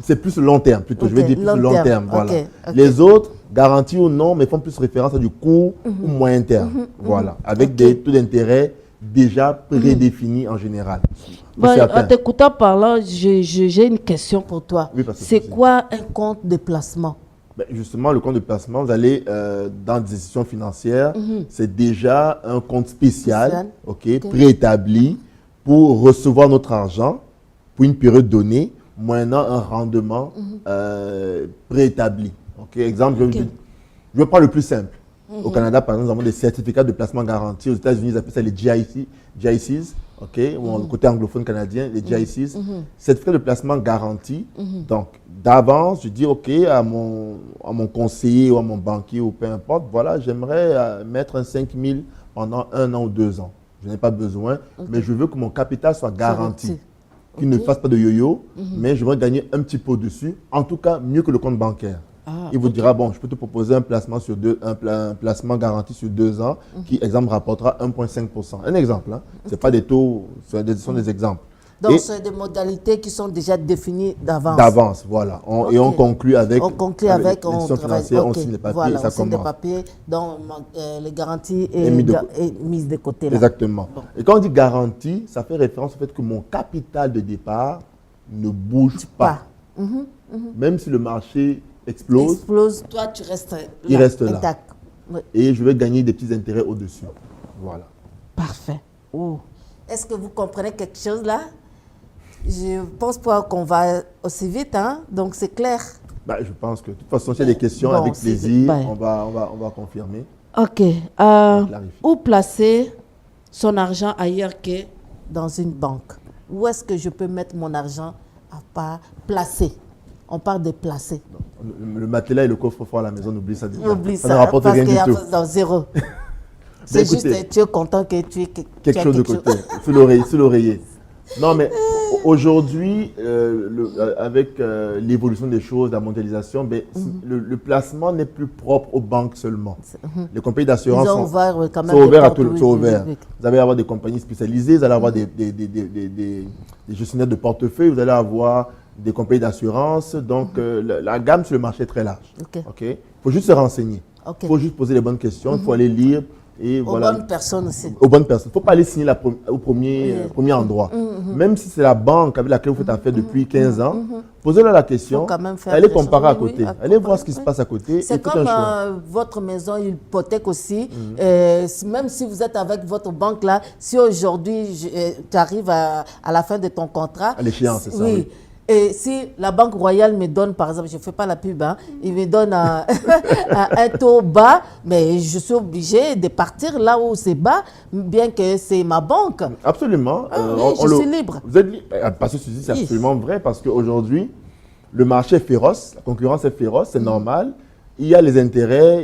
[SPEAKER 2] C'est plus long terme, plutôt. Je vais dire plus long terme. Voilà. Les autres, garantis ou non, mais font plus référence à du court ou moyen terme. Voilà. Avec des taux d'intérêt déjà prédéfinis en général.
[SPEAKER 1] Bon, en t'écoutant parlant, j'ai une question pour toi.
[SPEAKER 2] Oui,
[SPEAKER 1] c'est quoi un compte de placement?
[SPEAKER 2] Ben justement, le compte de placement, vous allez dans des institutions financières, c'est déjà un compte spécial, préétabli pour recevoir notre argent pour une période donnée, moyennant un rendement préétabli. Exemple, je vais prendre le plus simple. Au Canada, par exemple, nous avons des certificats de placement garantis. Aux États-Unis, ils appellent ça les GICs. Ou côté anglophone canadien, les GICs, certificat de placement garanti. Donc, d'avance, je dis OK à mon conseiller ou à mon banquier ou peu importe, voilà, j'aimerais mettre un 5 000 pendant 1 an ou 2 ans. Je n'ai pas besoin, mais je veux que mon capital soit garanti. Qu'il ne fasse pas de yo-yo, mais je veux gagner un petit peu au-dessus. En tout cas, mieux que le compte bancaire. Il vous dira, bon, je peux te proposer un placement, un placement garanti sur 2 ans qui, exemple, rapportera 1,5%. Un exemple, hein. Ce n'est pas des taux, ce sont des exemples.
[SPEAKER 1] Donc, c'est des modalités qui sont déjà définies d'avance.
[SPEAKER 2] D'avance, voilà. Et on conclut avec
[SPEAKER 1] l'institution
[SPEAKER 2] financière, on signe les papiers et ça commence. On signe
[SPEAKER 1] les papiers, donc les garanties est mise de côté. Là.
[SPEAKER 2] Exactement. Bon. Et quand on dit garantie, ça fait référence au fait que mon capital de départ ne bouge pas. Même si le marché explose,
[SPEAKER 1] toi tu restes là.
[SPEAKER 2] Il reste là. Oui. Et je vais gagner des petits intérêts au-dessus. Voilà.
[SPEAKER 1] Parfait. Est-ce que vous comprenez quelque chose là? Je pense pas qu'on va aussi vite, hein? Donc c'est clair.
[SPEAKER 2] Je pense que de toute façon, s'il y a des questions, avec plaisir, on va confirmer.
[SPEAKER 1] Ok. Où placer son argent ailleurs que dans une banque? Où est-ce que je peux mettre mon argent à part placer? On parle de placer.
[SPEAKER 2] Le matelas et le coffre-fort à la maison, oublie ça.
[SPEAKER 1] Oublie ça,
[SPEAKER 2] ne rapporte
[SPEAKER 1] parce
[SPEAKER 2] rien du tout.
[SPEAKER 1] Dans zéro. C'est juste, tu es content que tu aies
[SPEAKER 2] quelque chose de côté, sous l'oreiller. Non, mais aujourd'hui, avec l'évolution des choses, la mondialisation, le placement n'est plus propre aux banques seulement. Les compagnies d'assurance sont ouvertes à tout le monde. Vous allez avoir des compagnies spécialisées, vous allez avoir des gestionnaires de portefeuille, vous allez avoir des compagnies d'assurance. Donc, la gamme sur le marché est très large. Il faut juste se renseigner. Il faut juste poser les bonnes questions, il faut aller lire. Et
[SPEAKER 1] aux bonnes personnes aussi.
[SPEAKER 2] Aux bonnes personnes. Il ne faut pas aller signer au premier endroit. Même si c'est la banque avec laquelle vous faites affaire depuis 15 ans, posez-leur la question, allez comparer à côté, allez voir ce qui se passe à côté.
[SPEAKER 1] C'est comme votre maison hypothèque aussi. Même si vous êtes avec votre banque là, si aujourd'hui tu arrives à la fin de ton contrat,
[SPEAKER 2] à l'échéance, c'est ça. Oui.
[SPEAKER 1] Et si la Banque Royale me donne, par exemple, je ne fais pas la pub, hein, il me donne un taux bas, mais je suis obligée de partir là où c'est bas, bien que c'est ma banque.
[SPEAKER 2] Absolument.
[SPEAKER 1] Oui, je suis libre.
[SPEAKER 2] Vous êtes libre. Parce que c'est absolument vrai, parce qu'aujourd'hui, le marché est féroce, la concurrence est féroce, c'est normal. Il y a les intérêts,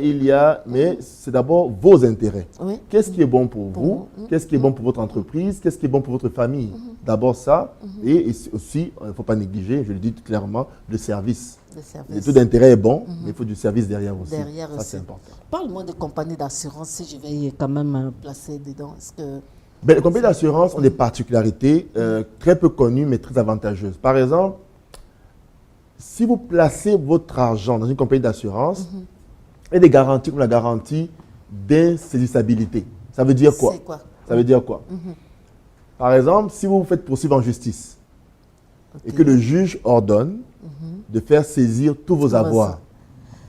[SPEAKER 2] mais c'est d'abord vos intérêts.
[SPEAKER 1] Oui.
[SPEAKER 2] Qu'est-ce qui est bon pour vous? Qu'est-ce qui est bon pour votre entreprise? Qu'est-ce qui est bon pour votre famille? D'abord ça, et aussi, il ne faut pas négliger, je le dis clairement, le service. Le taux d'intérêt est bon, mais il faut du service derrière aussi. Ça, c'est important.
[SPEAKER 1] Parle-moi de compagnies d'assurance, si je vais quand même placer dedans.
[SPEAKER 2] Les compagnies d'assurance ont des particularités très peu connues, mais très avantageuses. Par exemple, si vous placez votre argent dans une compagnie d'assurance, il y a des garanties comme la garantie d'insaisissabilité. Ça veut dire quoi?
[SPEAKER 1] C'est quoi?
[SPEAKER 2] Ça veut dire quoi? Par exemple, si vous vous faites poursuivre en justice et que le juge ordonne de faire saisir tous vos avoirs,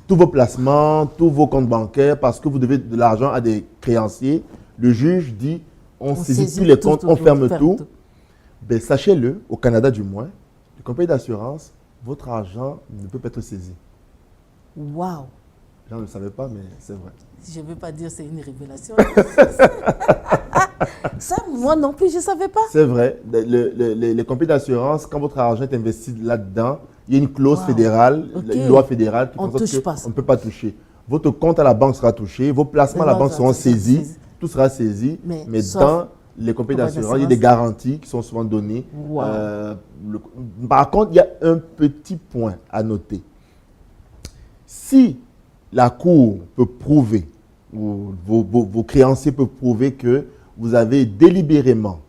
[SPEAKER 2] tous vos placements, tous vos comptes bancaires, parce que vous devez de l'argent à des créanciers, le juge dit on saisit tous les comptes, on ferme tout. Ben, sachez-le, au Canada du moins, les compagnies d'assurance, votre argent ne peut pas être saisi.
[SPEAKER 1] Waouh!
[SPEAKER 2] Les gens ne le savaient pas, mais c'est vrai.
[SPEAKER 1] Je ne veux pas dire que c'est une révélation. Ça, moi non plus, je ne savais pas.
[SPEAKER 2] C'est vrai. Les compagnies d'assurance, quand votre argent est investi là-dedans, il y a une clause fédérale, une loi fédérale qui pense qu'on ne peut pas toucher. Votre compte à la banque sera touché, vos placements à la banque seront saisis, tout sera saisi, mais dans les compagnies d'assurance, il y a des garanties qui sont souvent données. Par contre, il y a un petit point à noter. Si la Cour peut prouver, ou vos créanciers peuvent prouver que vous avez délibérément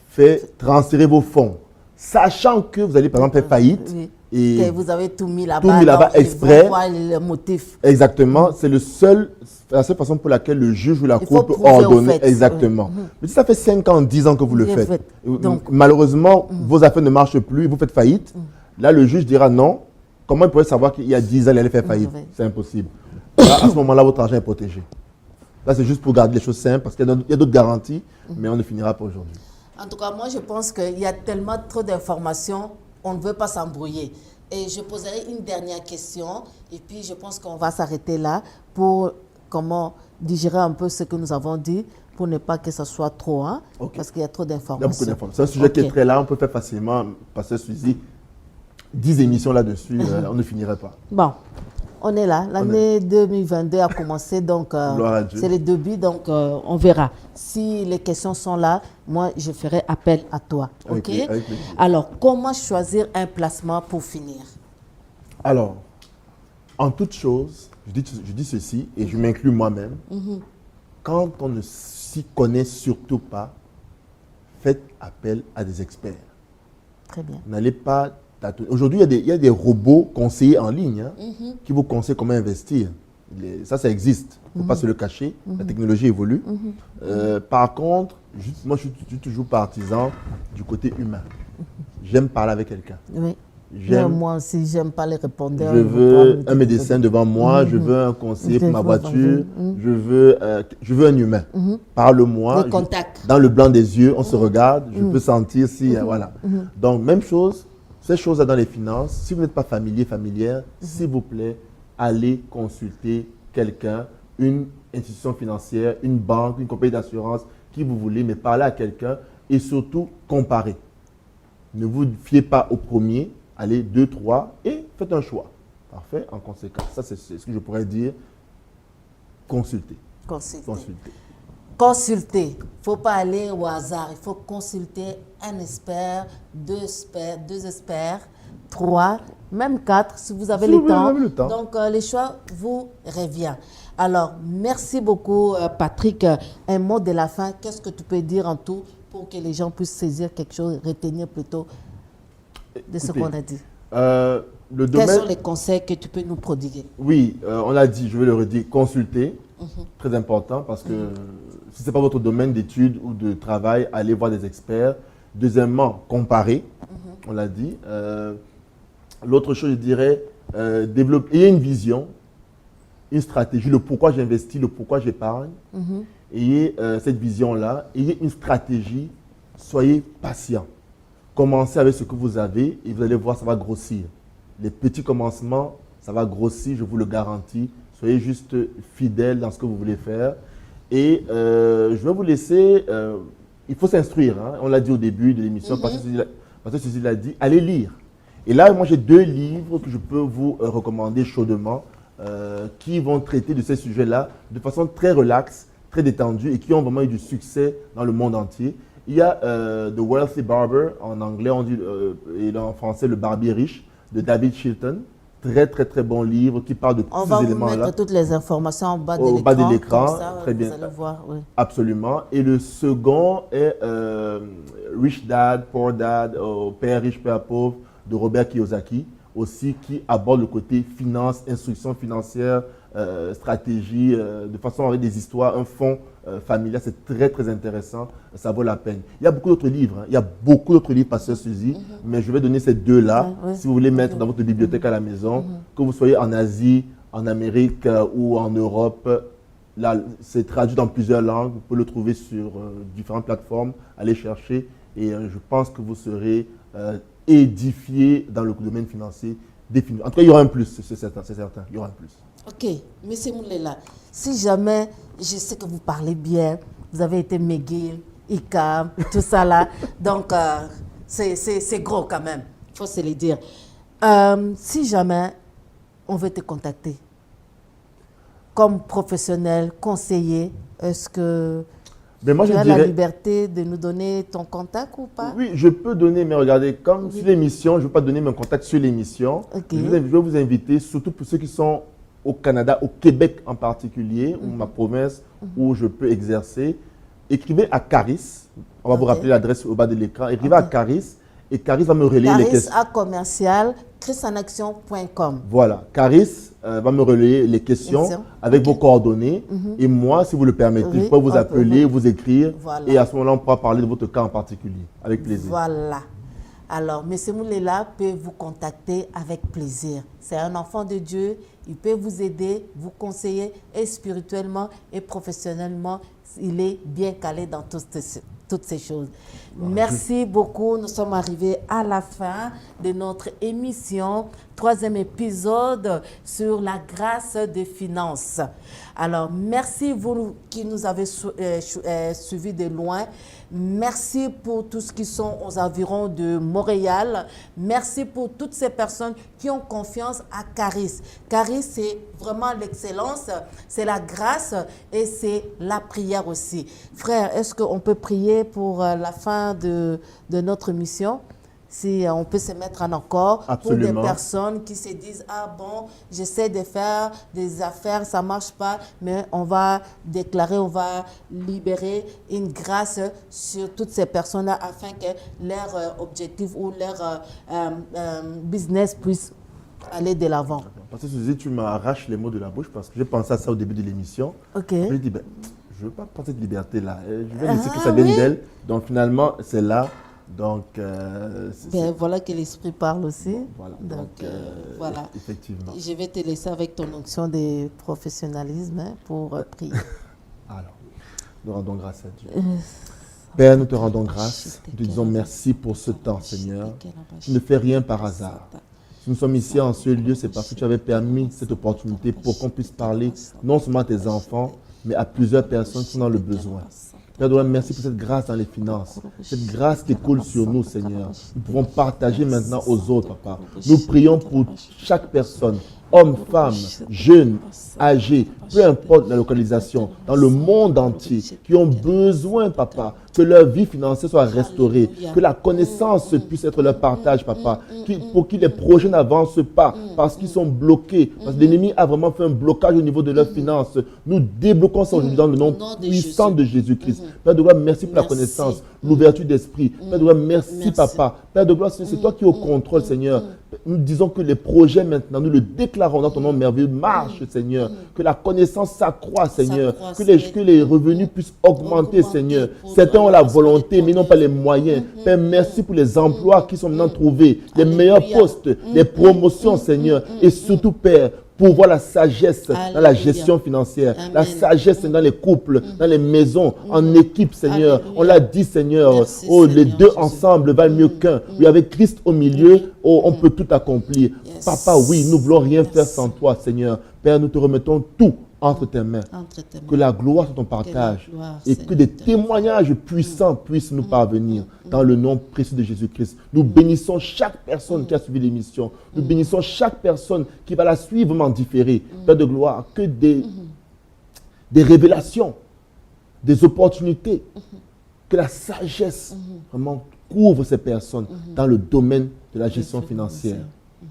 [SPEAKER 2] fait transférer vos fonds, sachant que vous allez par exemple faire faillite,
[SPEAKER 1] et que vous avez tout mis
[SPEAKER 2] là-bas,
[SPEAKER 1] exprès. Le motif.
[SPEAKER 2] Exactement, c'est la seule façon pour laquelle le juge ou la Cour peut ordonner. Exactement. Mais si ça fait 5 ans, 10 ans que vous le faites, donc, malheureusement, vos affaires ne marchent plus, vous faites faillite, là le juge dira non. Comment il pourrait savoir qu'il y a 10 ans, il allait faire faillite? C'est impossible. Là, à ce moment-là, votre argent est protégé. Là, c'est juste pour garder les choses simples, parce qu'il y a d'autres garanties, mais on ne finira pas aujourd'hui.
[SPEAKER 1] En tout cas, moi, je pense qu'il y a tellement trop d'informations, on ne veut pas s'embrouiller. Et je poserai une dernière question, et puis je pense qu'on va s'arrêter là pour digérer un peu ce que nous avons dit, pour ne pas que ce soit trop, parce qu'il y a trop d'informations. Il y a beaucoup d'informations.
[SPEAKER 2] C'est un sujet qui est très large, on peut faire facilement, passer Suzy, 10 émissions là-dessus, on ne finirait pas.
[SPEAKER 1] Bon, on est là. L'année 2022 a commencé, donc c'est le début, donc on verra. Si les questions sont là, moi, je ferai appel à toi. OK? Alors, comment choisir un placement pour finir?
[SPEAKER 2] Alors, en toute chose, je dis ceci, et je m'inclus moi-même, quand on ne s'y connaît surtout pas, faites appel à des experts.
[SPEAKER 1] Très bien.
[SPEAKER 2] N'allez pas... Aujourd'hui, il y a des robots conseillers en ligne qui vous conseillent comment investir. Ça existe. Il ne faut pas se le cacher. La technologie évolue. Par contre, moi, je suis toujours partisan du côté humain. J'aime parler avec quelqu'un.
[SPEAKER 1] Oui. Moi aussi, j'aime pas les répondeurs.
[SPEAKER 2] Je veux un médecin devant moi, je veux un conseiller pour ma voiture, je veux un humain. Parle-moi. Dans le blanc des yeux, on se regarde, je peux sentir si... Voilà. Donc, même chose. Ces choses-là dans les finances, si vous n'êtes pas familière, s'il vous plaît, allez consulter quelqu'un, une institution financière, une banque, une compagnie d'assurance, qui vous voulez, mais parlez à quelqu'un et surtout comparez. Ne vous fiez pas au premier, allez 2, 3 et faites un choix. Parfait, en conséquence. Ça, c'est ce que je pourrais dire. Consultez.
[SPEAKER 1] Consulter. Il ne faut pas aller au hasard. Il faut consulter un expert, deux experts, 3, même 4 si vous avez le temps. Donc, les choix vous reviennent. Alors, merci beaucoup, Patrick. Un mot de la fin. Qu'est-ce que tu peux dire en tout pour que les gens puissent saisir quelque chose, retenir plutôt de ce qu'on a dit? Quels sont les conseils que tu peux nous prodiguer?
[SPEAKER 2] Oui, on l'a dit, je vais le redire, consulter. Très important parce que si ce n'est pas votre domaine d'études ou de travail, allez voir des experts. Deuxièmement, comparer, on l'a dit. L'autre chose, je dirais, ayez une vision, une stratégie, le pourquoi j'investis, le pourquoi j'épargne. Ayez cette vision-là, ayez une stratégie, soyez patient. Commencez avec ce que vous avez et vous allez voir, ça va grossir. Les petits commencements, ça va grossir, je vous le garantis. Soyez juste fidèles dans ce que vous voulez faire. Et je vais vous laisser, il faut s'instruire. Hein. On l'a dit au début de l'émission, parce que Suzy l'a dit, allez lire. Et là, moi, j'ai 2 livres que je peux vous recommander chaudement, qui vont traiter de ces sujets-là de façon très relaxe, très détendue et qui ont vraiment eu du succès dans le monde entier. Il y a The Wealthy Barber, en anglais, on dit, et en français, Le Barbier riche, de David Chilton. Très, très, très bon livre qui parle de tous ces éléments-là.
[SPEAKER 1] On va vous mettre toutes les informations en bas
[SPEAKER 2] de l'écran. Très bien.
[SPEAKER 1] Vous allez voir, oui.
[SPEAKER 2] Absolument. Et le second est Rich Dad, Poor Dad, Père riche, Père pauvre, de Robert Kiyosaki, aussi qui aborde le côté finance, instruction financière, stratégie, de façon avec des histoires, un fond familial. C'est très, très intéressant. Ça vaut la peine. Il y a beaucoup d'autres livres. Hein. Il y a beaucoup d'autres livres, Pasteur Suzy, mais je vais donner ces 2-là, si vous voulez mettre dans votre bibliothèque à la maison, que vous soyez en Asie, en Amérique ou en Europe. Là, c'est traduit dans plusieurs langues. Vous pouvez le trouver sur différentes plateformes. Allez chercher et je pense que vous serez édifié dans le domaine financier définitivement. En tout cas, il y aura un plus, c'est certain. Il y aura un plus.
[SPEAKER 1] Ok, M. Moulela, si jamais, je sais que vous parlez bien, vous avez été McGill, ICAM, tout ça là, donc c'est gros quand même, il faut se le dire. Si jamais on veut te contacter comme professionnel, conseiller, est-ce que tu as la liberté de nous donner ton contact ou pas?
[SPEAKER 2] Oui, je peux donner, mais regardez, comme sur l'émission, je ne veux pas donner mon contact sur l'émission. Okay. Je vais vous inviter, surtout pour ceux qui sont au Canada, au Québec en particulier, ou ma province où je peux exercer. Écrivez à Caris, on va vous rappeler l'adresse au bas de l'écran. Écrivez à Caris et Caris va me relayer les questions.
[SPEAKER 1] Caris à commercial, christenaction.com.
[SPEAKER 2] Voilà, Caris va me relayer les questions avec vos coordonnées. Et moi, si vous le permettez, je peux vous appeler, vous écrire. Voilà. Et à ce moment-là, on pourra parler de votre cas en particulier, avec plaisir.
[SPEAKER 1] Voilà. Alors, M. Moulela peut vous contacter avec plaisir. C'est un enfant de Dieu. Il peut vous aider, vous conseiller, et spirituellement et professionnellement, il est bien calé dans toutes ces choses. Merci beaucoup. Nous sommes arrivés à la fin de notre émission, 3e épisode sur la grâce des finances. Alors, merci vous qui nous avez suivis de loin. Merci pour tous qui sont aux environs de Montréal. Merci pour toutes ces personnes qui ont confiance à Caris. Caris, c'est vraiment l'excellence, c'est la grâce et c'est la prière aussi. Frère, est-ce qu'on peut prier pour la fin de notre mission? Si on peut se mettre en accord pour des personnes qui se disent « Ah bon, j'essaie de faire des affaires, ça ne marche pas, mais on va déclarer, on va libérer une grâce sur toutes ces personnes-là afin que leur objectif ou leur business puisse aller de l'avant. »
[SPEAKER 2] Parce que Suzy, tu m'arraches les mots de la bouche parce que j'ai pensé à ça au début de l'émission.
[SPEAKER 1] Okay.
[SPEAKER 2] Je me dis, je ne veux pas prendre cette liberté-là. Je vais laisser que ça vienne d'elle. Donc finalement, c'est là. Donc,
[SPEAKER 1] voilà que l'Esprit parle aussi.
[SPEAKER 2] Voilà.
[SPEAKER 1] Donc, voilà.
[SPEAKER 2] Effectivement.
[SPEAKER 1] Je vais te laisser avec ton onction de professionnalisme pour prier.
[SPEAKER 2] Alors, nous rendons grâce à Dieu. Père, nous te rendons grâce. Nous te disons merci pour ce temps, Seigneur. Tu ne fais rien par hasard. Si nous sommes ici en ce lieu, c'est parce que tu avais permis cette opportunité pour qu'on puisse parler non seulement à tes enfants, mais à plusieurs personnes qui sont dans le besoin. Père, merci pour cette grâce dans les finances, cette grâce qui coule sur nous, Seigneur. Nous pouvons partager maintenant aux autres, Papa. Nous prions pour chaque personne, homme, femme, jeune, âgé, peu importe la localisation, dans le monde entier, qui ont besoin, Papa, que leur vie financière soit restaurée, que la connaissance puisse être leur partage, Papa, pour que les projets n'avancent pas, parce qu'ils sont bloqués, parce que l'ennemi a vraiment fait un blocage au niveau de leurs finances. Nous débloquons ça aujourd'hui dans le nom puissant de Jésus-Christ. Père de gloire, merci pour la connaissance, l'ouverture d'esprit. Père de gloire, merci, Papa. Père de gloire, c'est toi qui es au contrôle, Seigneur. Nous disons que les projets maintenant, nous le déclarons dans ton nom merveilleux, marche, Seigneur. Que la connaissance s'accroît, Seigneur. Que les revenus puissent augmenter, Seigneur. Certains ont la volonté, mais n'ont pas les moyens. Père, merci pour les emplois qui sont maintenant trouvés, les meilleurs postes, les promotions, Seigneur. Et surtout, Père, pour voir la sagesse dans la
[SPEAKER 1] Alléluia.
[SPEAKER 2] gestion financière, la
[SPEAKER 1] Amen.
[SPEAKER 2] sagesse dans les couples, dans les maisons, en équipe, Seigneur.
[SPEAKER 1] Alléluia.
[SPEAKER 2] On l'a dit, Seigneur.
[SPEAKER 1] Merci,
[SPEAKER 2] Oh, les
[SPEAKER 1] Seigneur
[SPEAKER 2] deux
[SPEAKER 1] Jésus.
[SPEAKER 2] ensemble valent mieux qu'un. Oui, avec Christ au milieu, oh, on peut tout accomplir.
[SPEAKER 1] Yes.
[SPEAKER 2] Papa, oui, nous ne voulons rien faire
[SPEAKER 1] Merci.
[SPEAKER 2] sans toi, Seigneur. Père, nous te remettons tout entre tes mains.
[SPEAKER 1] Entre tes mains.
[SPEAKER 2] Que la gloire soit ton partage
[SPEAKER 1] gloire,
[SPEAKER 2] et
[SPEAKER 1] Seigneur,
[SPEAKER 2] que des
[SPEAKER 1] te
[SPEAKER 2] témoignages puissants puissent nous parvenir dans le nom précieux de Jésus-Christ. Nous bénissons chaque personne qui a suivi l'émission. Nous bénissons chaque personne qui va la suivre en différé. Père de gloire, que des révélations, des opportunités, que la sagesse vraiment couvre ces personnes dans le domaine de la gestion financière.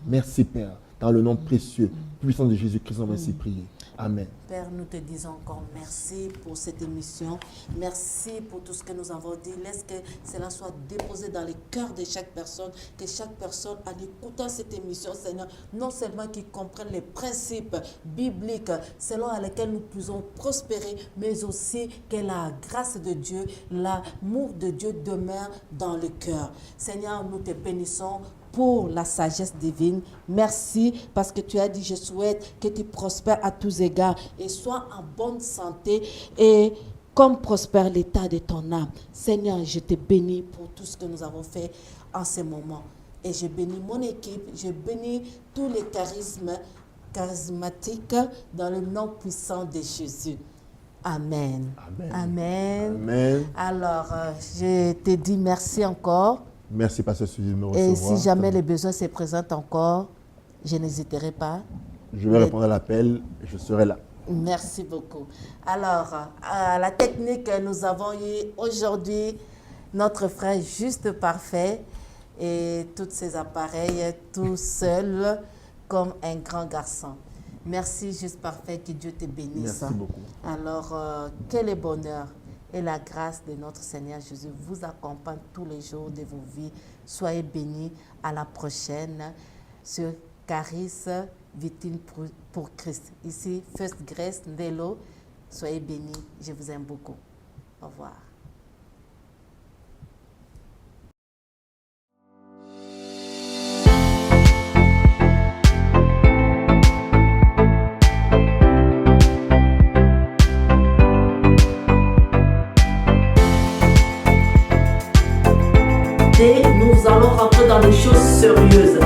[SPEAKER 2] Merci Père, dans le nom précieux, puissant de Jésus-Christ, on va ainsi prier. Amen.
[SPEAKER 1] Père, nous te disons encore merci pour cette émission. Merci pour tout ce que nous avons dit. Laisse que cela soit déposé dans les cœurs de chaque personne, que chaque personne, en écoutant cette émission, Seigneur, non seulement qu'ils comprennent les principes bibliques selon lesquels nous pouvons prospérer, mais aussi que la grâce de Dieu, l'amour de Dieu demeure dans le cœur. Seigneur, nous te bénissons pour la sagesse divine. Merci parce que tu as dit, je souhaite que tu prospères à tous égards et sois en bonne santé et comme prospère l'état de ton âme. Seigneur, je te bénis pour tout ce que nous avons fait en ce moment. Et je bénis mon équipe, je bénis tous les charismatiques dans le nom puissant de Jésus. Amen.
[SPEAKER 2] Amen.
[SPEAKER 1] Amen.
[SPEAKER 2] Amen.
[SPEAKER 1] Alors, je te dis merci encore.
[SPEAKER 2] Merci, Pasteur Suzy, de me
[SPEAKER 1] Et
[SPEAKER 2] recevoir.
[SPEAKER 1] si jamais les besoins se présentent encore, je n'hésiterai pas.
[SPEAKER 2] Je vais répondre à l'appel et je serai là.
[SPEAKER 1] Merci beaucoup. Alors, à la technique, nous avons eu aujourd'hui notre frère Juste Parfait et tous ses appareils tout seul comme un grand garçon. Merci Juste Parfait, que Dieu te bénisse.
[SPEAKER 2] Merci beaucoup.
[SPEAKER 1] Alors, quel est bonheur et la grâce de notre Seigneur Jésus vous accompagne tous les jours de vos vies. Soyez bénis. À la prochaine sur Caris Vitrine pour Christ. Ici, First Grace Ndelo. Soyez bénis. Je vous aime beaucoup. Au revoir. Nous allons rentrer dans les choses sérieuses.